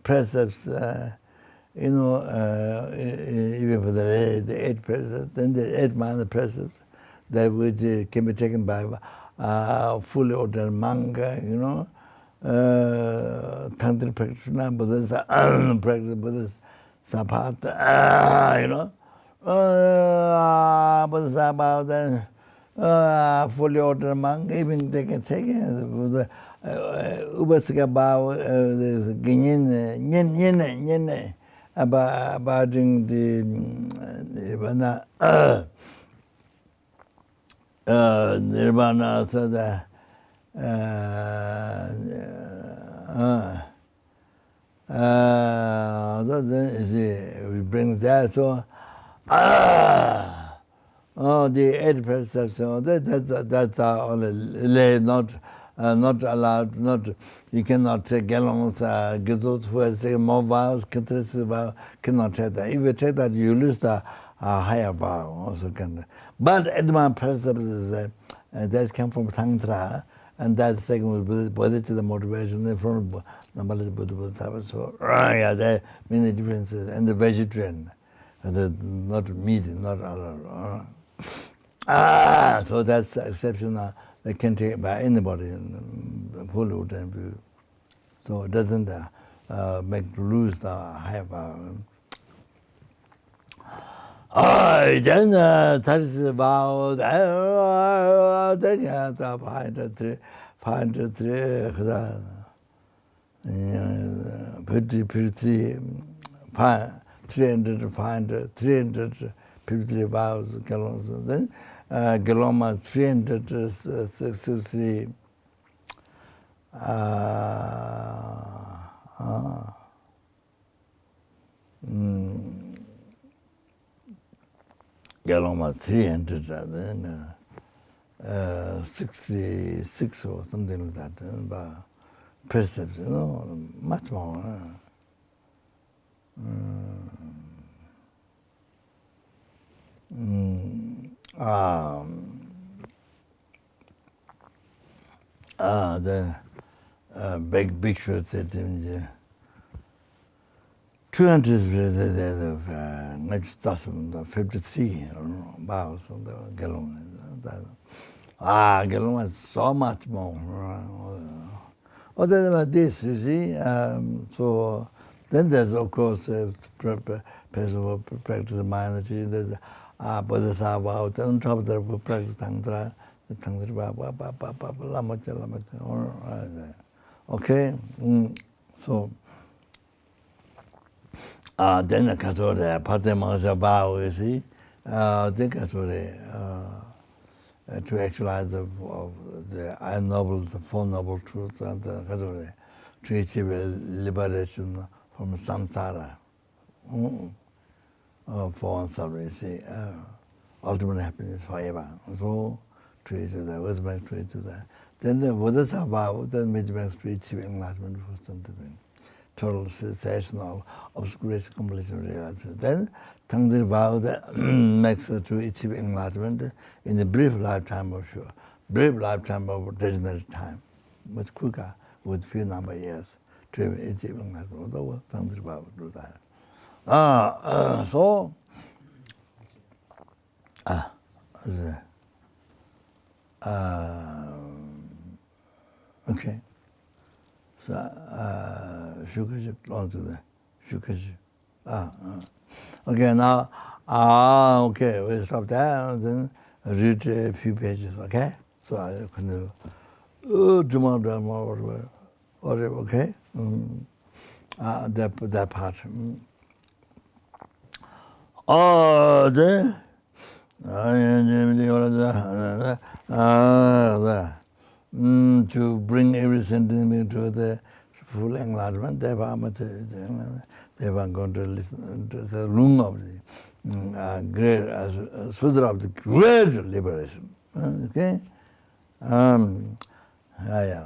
precepts, you know, even for the 8 precepts, then the 8 minor precepts that which can be taken by fully ordained monk, you know, tantric practitioner, Buddhist, practice Buddhist, Sapata, you know, Buddhist about then. Fully ordered monk, even they can take it. The Ubasika Bao, the Yin, about the Nirvana, so the we bring that, so the 8 precepts, so that's only not allowed. Not you cannot take gallons, gedut who has taken more vows, vow, cannot take that. If you take that, you lose the higher vow. Also can. But 8 precepts is that come from Tantra, and that's taken with the motivation from Buddha. So yeah, there are many differences, and the vegetarian. Not meat, not other. So that's exceptional. That can take by anybody in full and so it doesn't make lose the high power. Then that is about then you have to find the 350 vows, gallons. Then Galoma 360 Galoma 300, then 66 or something like that, and precepts, you know, much more. The big shirt said 200 next dozen, 53 bows on the gallon. Gallon is so much more. Other than this, you see, so then there's of course practice mindity, there's Bodhisattva out on top of the practice Tantra, Lama. Okay, so then the Kathore, Patemansa Bao, you see, then Kathore, to actualize the I noble, the 4 noble truths, and the Kathore, to achieve liberation from Samsara. For oneself, you see, ultimate happiness forever. So, treat to that, what's my treat to that? Then the Bodhisattva, then makes to achieve enlightenment for something. total cessation of obscuration, completion, realization. Then Tangdir vow that makes her to achieve enlightenment in a brief lifetime of sure. Brief lifetime of ordinary time, much quicker with few number of years to achieve enlightenment. Although Tangdir vow do that. Okay. So, Shukaji, on to the Shukaji. Okay, now, okay, we stop there and then read a few pages, okay? So I can do more, whatever, okay? That part. To bring every sentiment to the full enlightenment, therefore I'm going to listen to the room of the great Sudra of the great liberation. Okay? Yeah.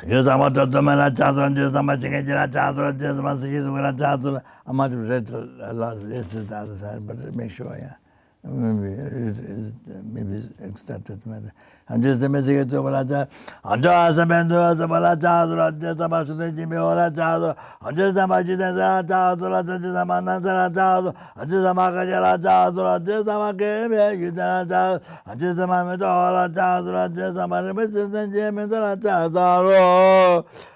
Just about to do my child, just how much I get a child, just how much I child. I might have read a lot of this to the other side, but make sure, yeah. Maybe extended matter. And just the message to Balaja, and just a band of Balaja, just about to the Jimmy or a child, and just a magic as a child, or just a man as a child, and just a Macajala child, or just a Macavia, you done a child, and just a man with all a child, or just a man with and Jimmy and a child.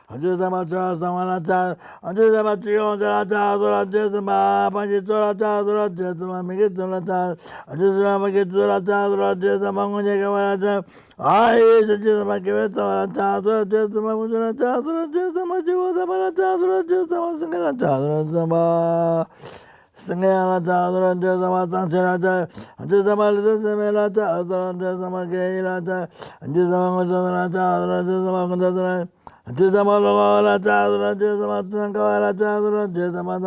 And just a much someone a child, and just a much on the child, or just a map, and just a child, or just a mammy to a child, and just a mammy to a child, or just a mamma. I is just a Macavia, a child, or just a mamma to a child, or just a much a child, or just a child, or Singing child, or just a Samsara, and just a little similar child, or just a Macavia, and just a mamma child, or just a mamma. Just a mother, just a mother, just a mother,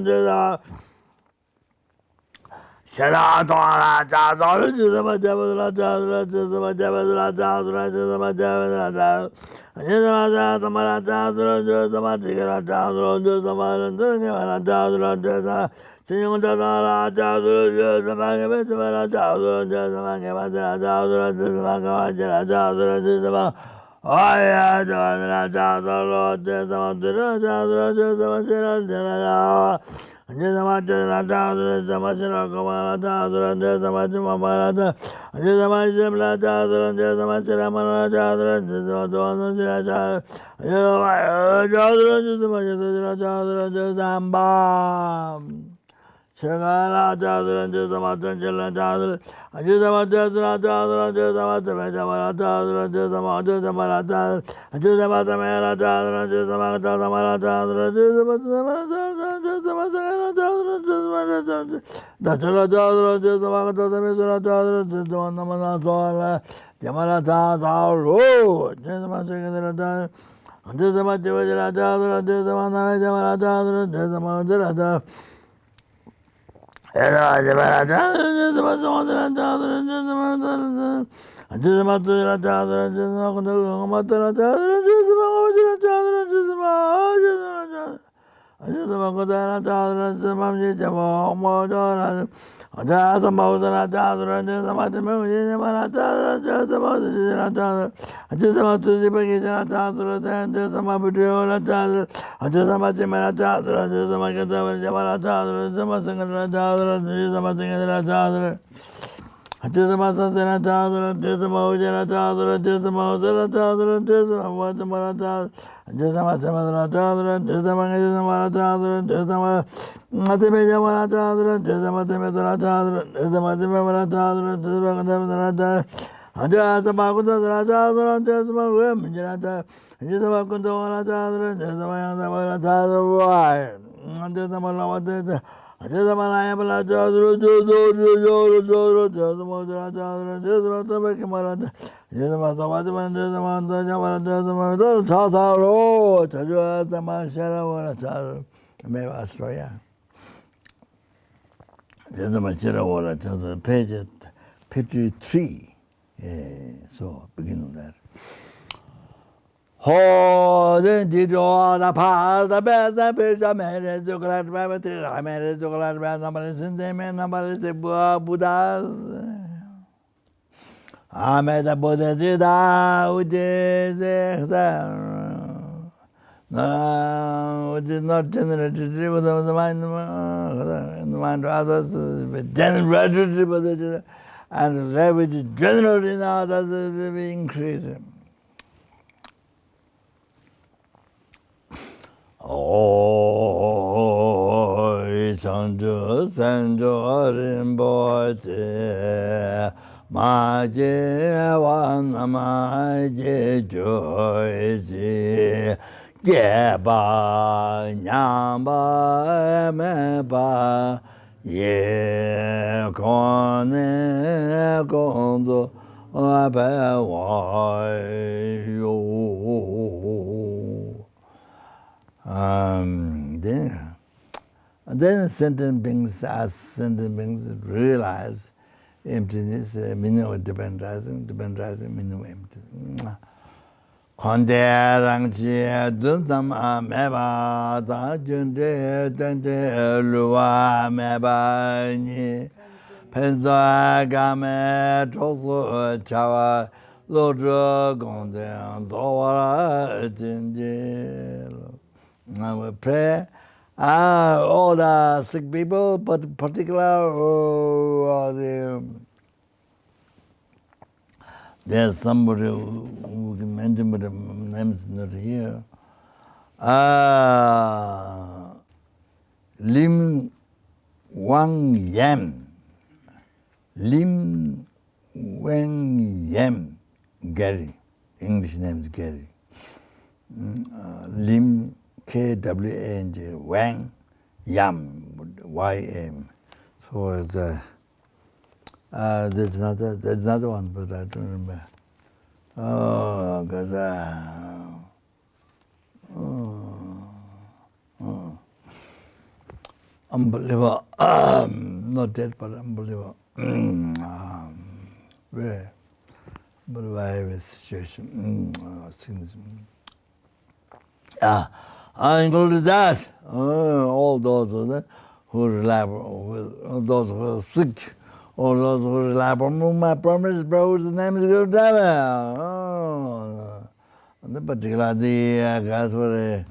just a Shadadora, Jadora, Jisama Jabala, Jadra, Jisama Jabala, Jadra, Jisama Jabala, Jisama Jabala, Jadra, Jisama Tigara, Jadra, Jisama Jabala, Jadra, Sing Jadara, Jadra, Jisama Jabala, Jadra, Jisama Jabala, Jadra, Jisama Jabala, Jadra, Jisama Aya Jadra, Jadra, Jisama Jadra, Jisama Jabala, just a much as a much Komala, just a much Mamala, just a much Blata, just a much Ramana, just a much just a much Shagala Jadra, just a much Angela Jadra, just a much Jadra, just a much Majamala Jadra, just a much Malata, just a much Mala Jadra, just a much Mala Jadra, just a much just a much Natala Jadra, just a much Jadra, just a much Jamala Jadra, just a much Jadra, just a much Jadra, just a much Jamala Jadra, just a much Jadra. Page 53. So, begin there. Ho den di do da pa da be da be da me re zo klar ba tri ra me re zo klar ba na ma sin de me na ma se buddha a me da buddha ji da u de ze da no it is not generated with the mind and the mind of others generated with it and that which is generated in others is increasing. Oi Sanju Sanju Rinpoche Ma Je Wan Ma Je Joy Ji Ge Ba Nyam Ba Me Ba Ye Kone Kondo Abe Wa Yo. Then sentient beings, as sentient beings, realize emptiness, minimum depend rising, minimum emptiness. Konde Rangchi Duntam Meba Da Junde Dente Lua Meba Ni Penza Game Toku Chawa Lodra Gonde Dowara Jinji. I will pray all the sick people, but particular there's somebody who can mention, but the name is not here. Lim Wang Yam. Lim Wang Yam. Gary. English name is Gary. Lim K-W-A-N-G, Wang Yam, Y-M. So it's there's another one, but I don't remember. Oh, because unbelievable. Not dead, but unbelievable. Very, but I have a situation. Included that, all those who rely on those who are sick, all those who rely on my promise, bro, the name is good. And the particular guys were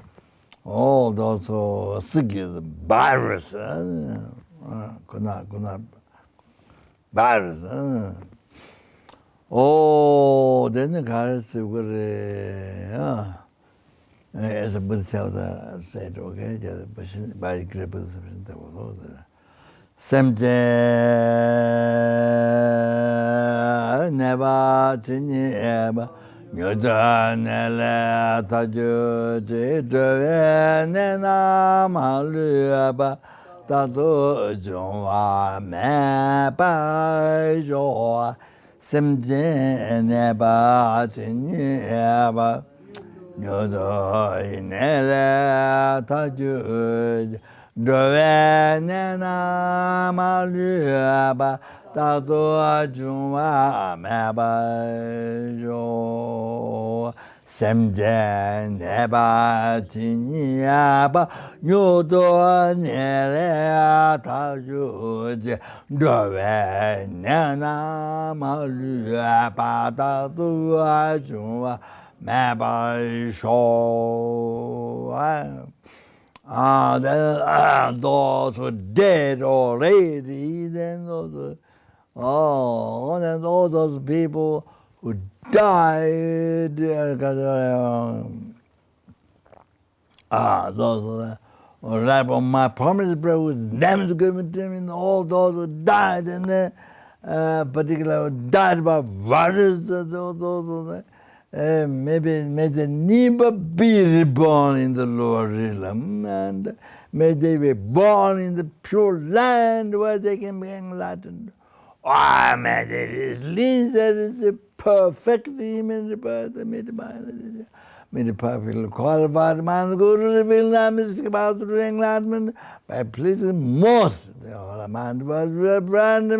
all those who are sick, the virus, could not virus. Oh, then the guys were. As a Buddha said, okay, just by grip of the Samsara never ever Yodanela Taju Nena Maluaba Tatu Joa Mapa Joa Samsara never ever Yodo inele tajud Drovenena maluaba Tatu ajuma mebajo Semjen neba tinyaba Yodo nele tajud Drovenena maluaba Tatu ajuma those who are dead already, then those, and all those people who died, those who relied on my promise, bro, with them is given to him, and all those who died, and particularly who died by virus, those maybe may they never be reborn in the lower realm, and may they be born in the pure land where they can be enlightened. Or may they release that is a perfect image birth, may the perfect qualified man Guru reveal the mystic about the enlightenment by pleasing most. The whole mind was brand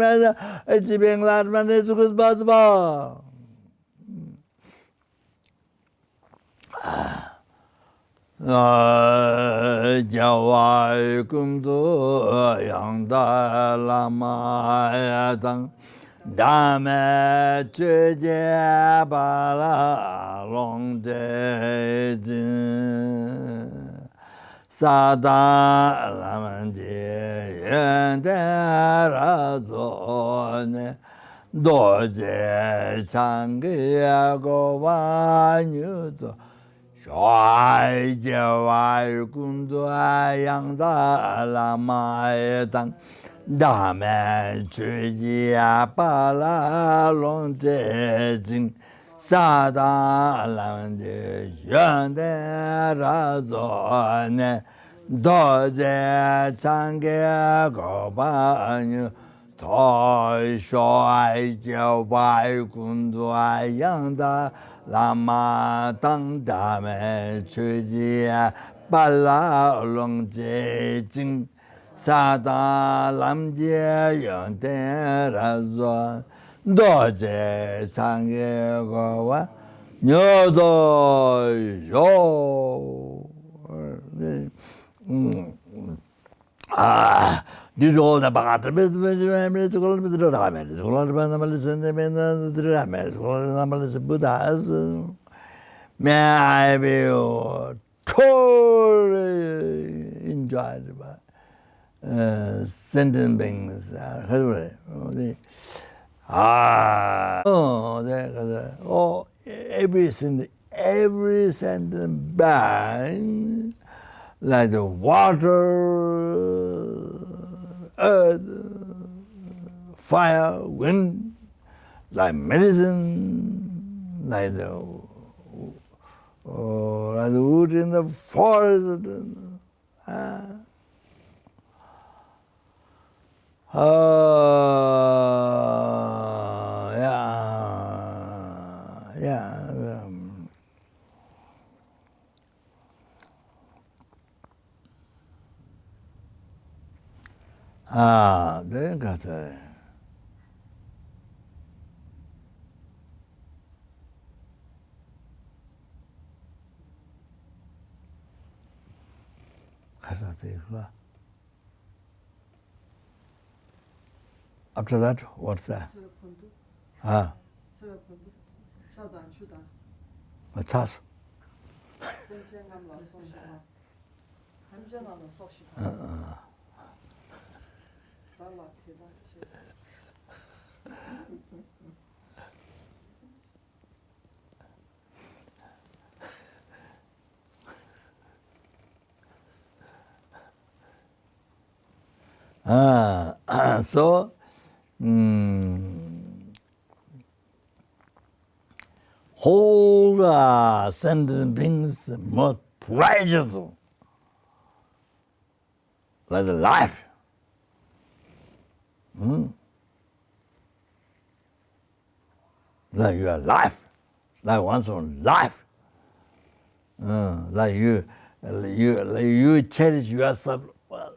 achieving enlightenment as soon as possible. Jawai kumdu yangda lama dang dame chuje bala long de sada laman je yende razone doje changi go vanyu Shai Jawai Kundu Ayangda Lama Dang Dame Chuji Apala Long Jing Sada Lande Yande Razone Doze Change Gobanyu Toi Shai Jawai Kundu Ayangda Lama Tang Dame Chuji Bala Long Jing Sada Lam Jie Yang Den Razo Doje Changye Gowa Nyodo Yo did all the Bhagavad Buddhas. May I be totally enjoyed by sentient beings. Every sentient being, like the water, earth, fire, wind, like medicine, like the wood in the forest. Then got it. After that, what's that? What's so, whole sentient beings most precious, like the life. Like your life, like one's own life. Like you cherish yourself. Well,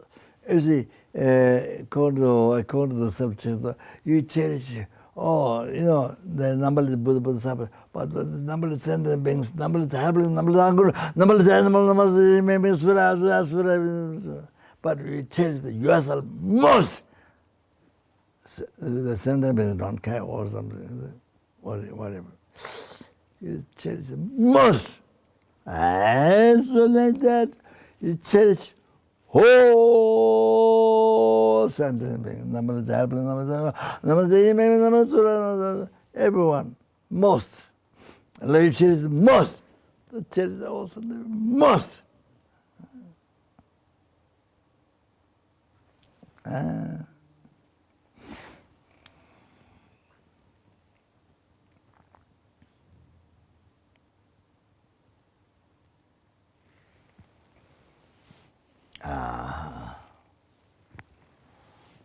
you see, according to the subject, you cherish. Oh, the number is Buddha, but the number is sentient beings, number is happiness, number is anger, number is animal, number is maybe sura. But you cherish yourself most. The sentient beings don't care or something, whatever. You cherish most. And so like that, you cherish whole sentient being. Everyone, most. Like you cherish most. You cherish also the most.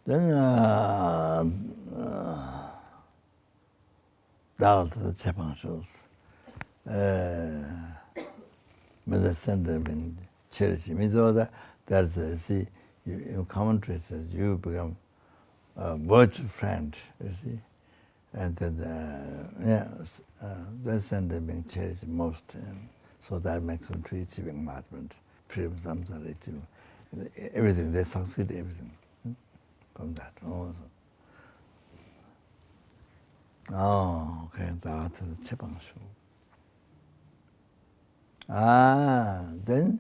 Then that was the Japan shows. When the center being cherish means all that there's see in commentaries says you become a virtual friend, you see. And then the center being cherished most, so that makes them to achieving enlightenment, freedom, samsara, achieving everything. They succeed everything from that. Also. Oh, okay, that's the Japan show. Then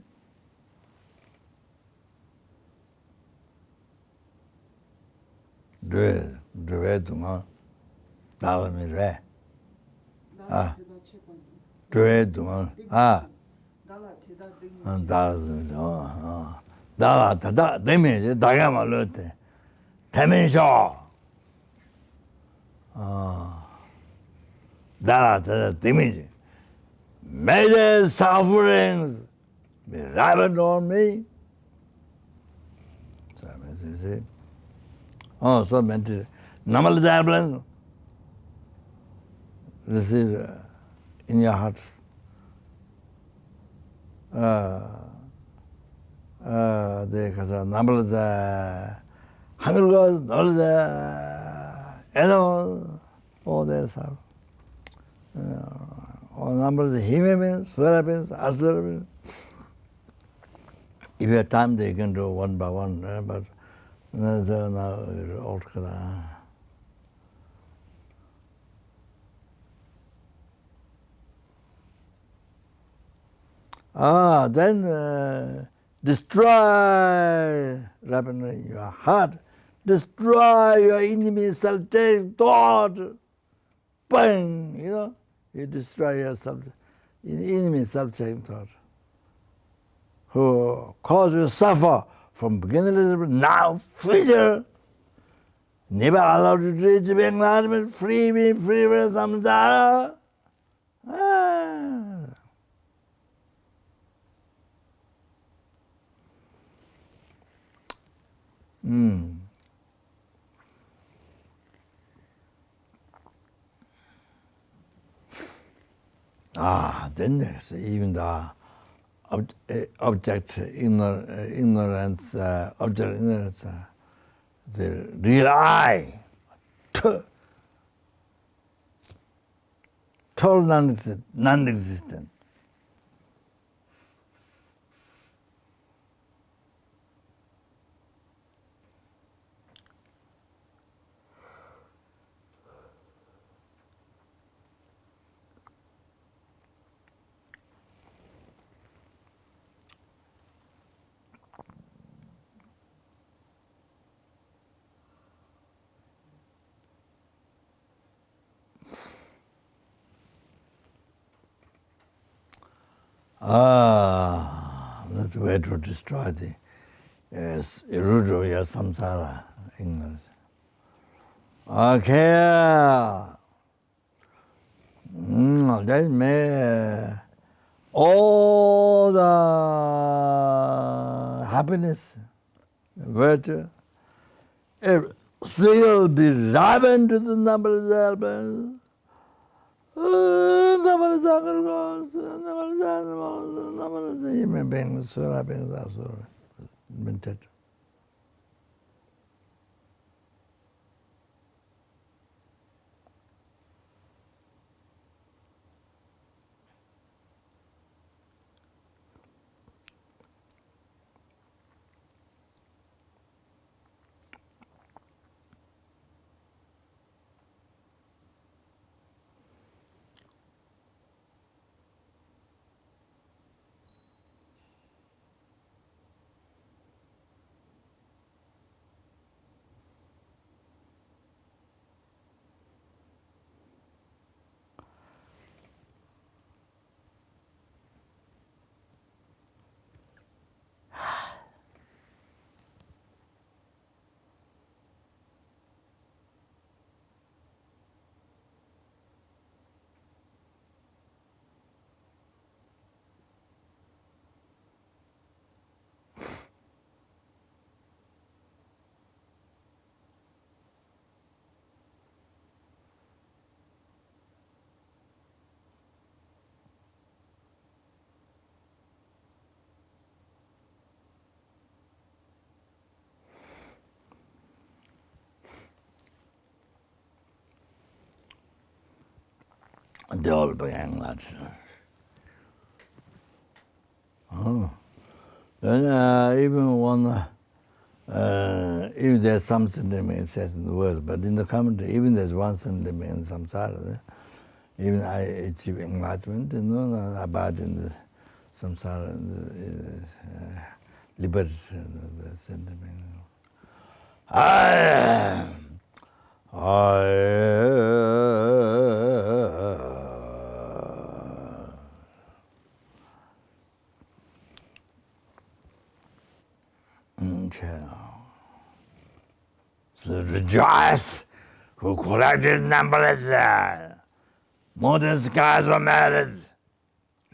Dwe Dunga Dagami Re. Dwe Dunga. Daga Demi, Dagama Lute. Temenshaw. Daga Demi. May the sufferings be ravened on me. So, so mental. Namal Jablin. This is in your heart. The Namal Hamilgos, all the animals, all this stuff. All numbers of human beings, asura beings. If you have time, they can do one by one, but now altogether. Then destroy rapidly your heart, destroy your enemy, self-take thought, bang, you destroy your enemy, self-take thought, who cause you suffer from beginning now, future, never allowed to reach enlightenment, free me, free me, samsara. Then there's even the object ignorance, the real I, total non-existent. That's the way to destroy the root of your samsara, ignorance. Okay. That may all the happiness, virtue, still be driven to the number of the human beings, sura beings, asura, mental. developing enlightenment. Oh. Then even one, even there's some sentiment says in the world, but in the commentary, even there's one sentiment in samsara, even I achieve enlightenment, I abide in the samsara, liberty, the sentiment. So rejoice, who collected numberless modern skies of matters.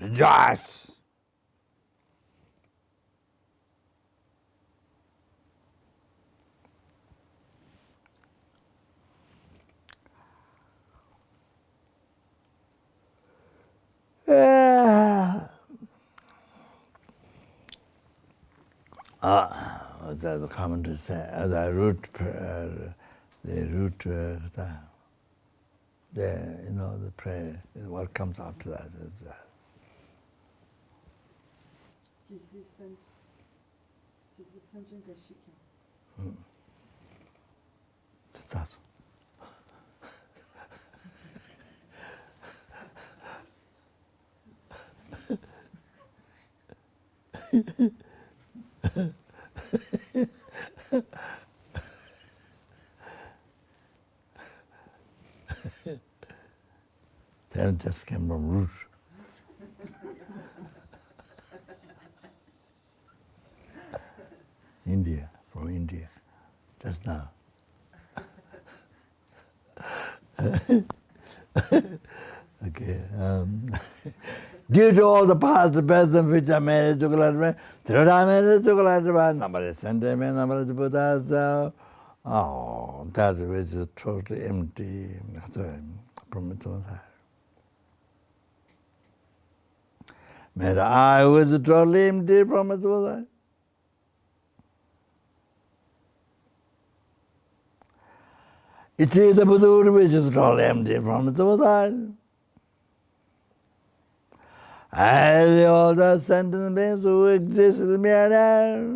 Rejoice. What's that the commentary say? As I root, the root, the prayer, what comes after that is that's that just came from root. India, from India, just now. Okay. Due to all the past, present, future, marriage, chocolate, third marriage, chocolate, number of sentiment, number of Buddhas, that which is totally empty from its own side. May the eye was totally empty from its own side. It is the Buddha which is totally empty from its own side. And all the sentient beings who exist in the mirror.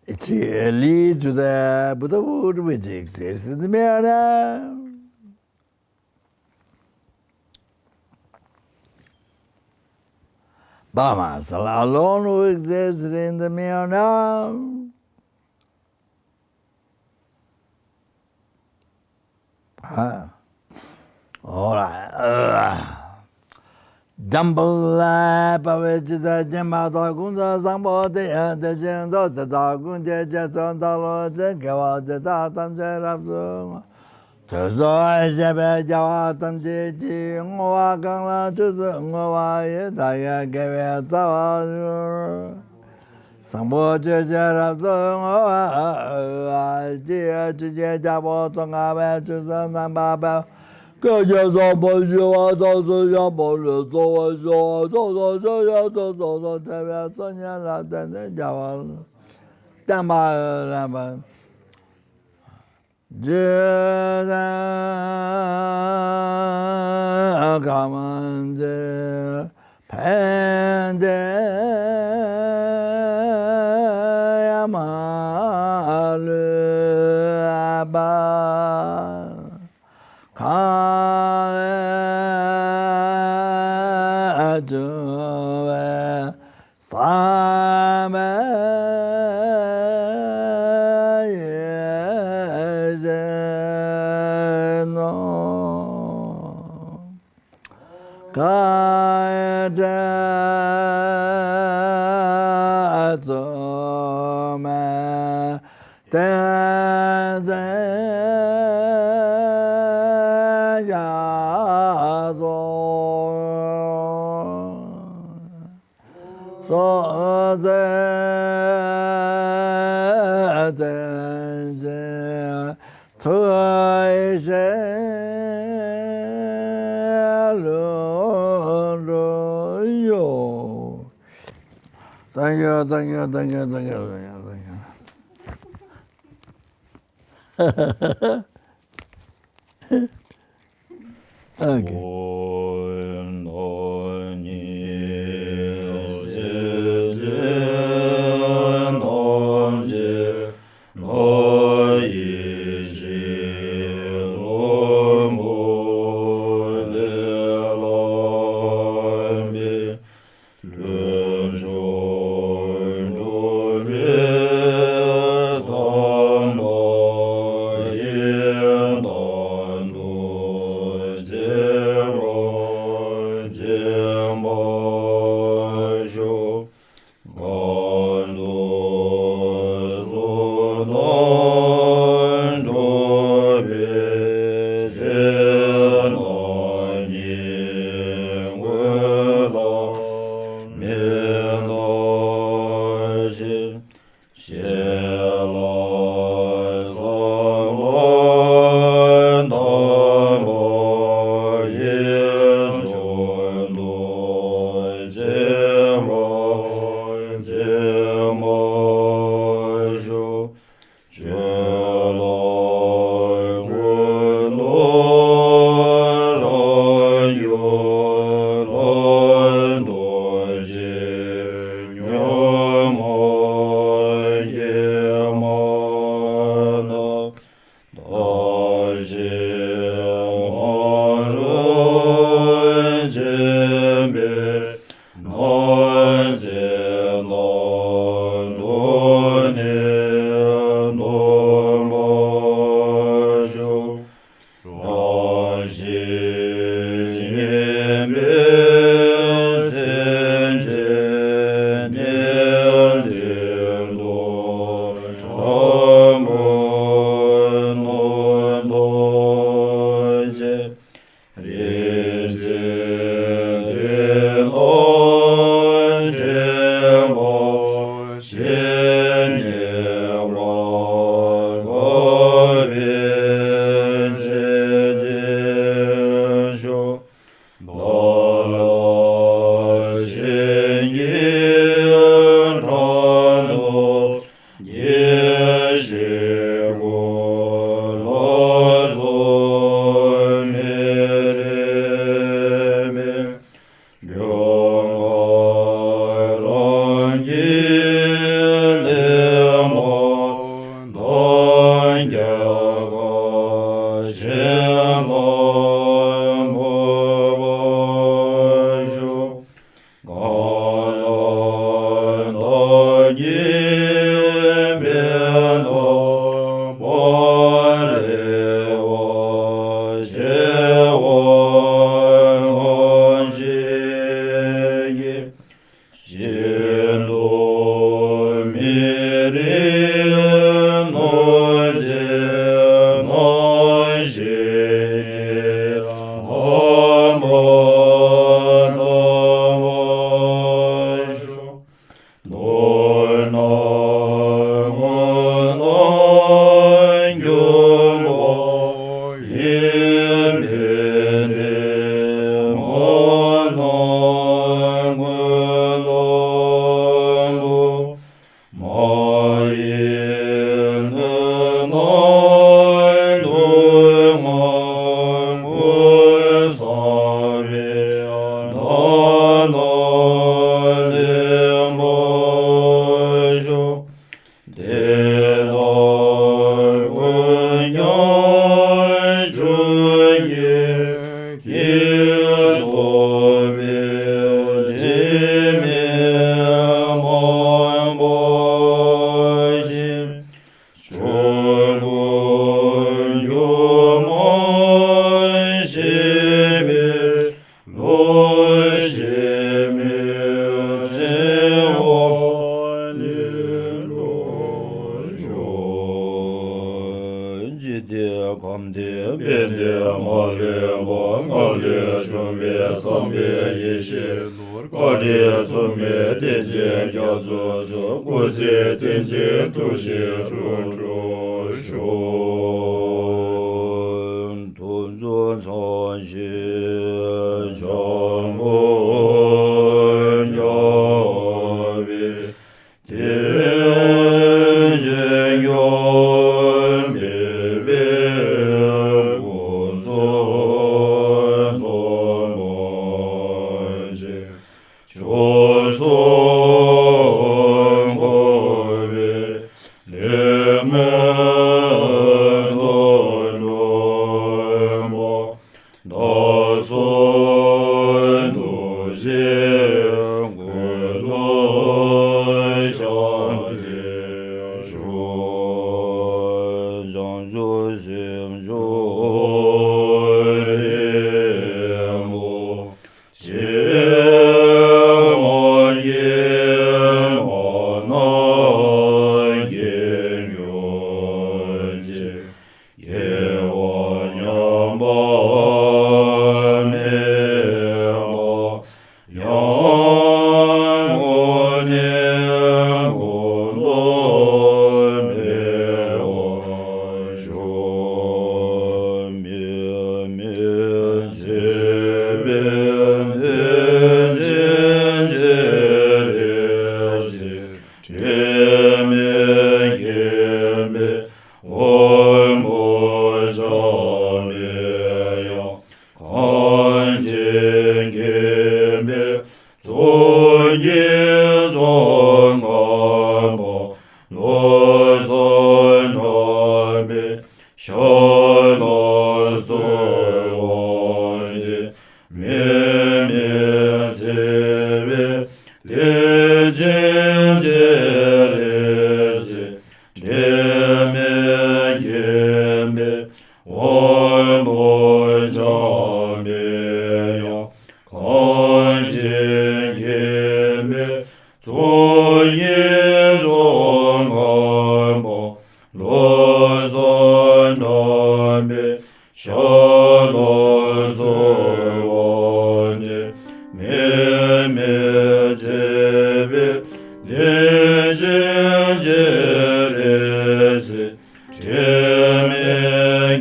It leads to the Buddhahood which exists in the mirror. Brahmas alone who exists in the mirror. All right. Jambal Pavechita Jamata Gunda Sambo de Jendo Tagunja Jason Dalo Jagawa Tatam Jerabsum. Tozo Jabe Jawatam Jiji Ngoa Gangla Tuzu Ngoa Yedaya Gave Sawa Sambo Jerabsum Jia Jabo Tonga Tuzu Nambaba. Que je sois bonjour, dans ce jambon, le son, la tête, Jawan. Tama, je commande, pende, yamal, abba. Kājove sāme yejeno kāyate atome tenze so Thank you. Okay.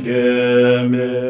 Gembe,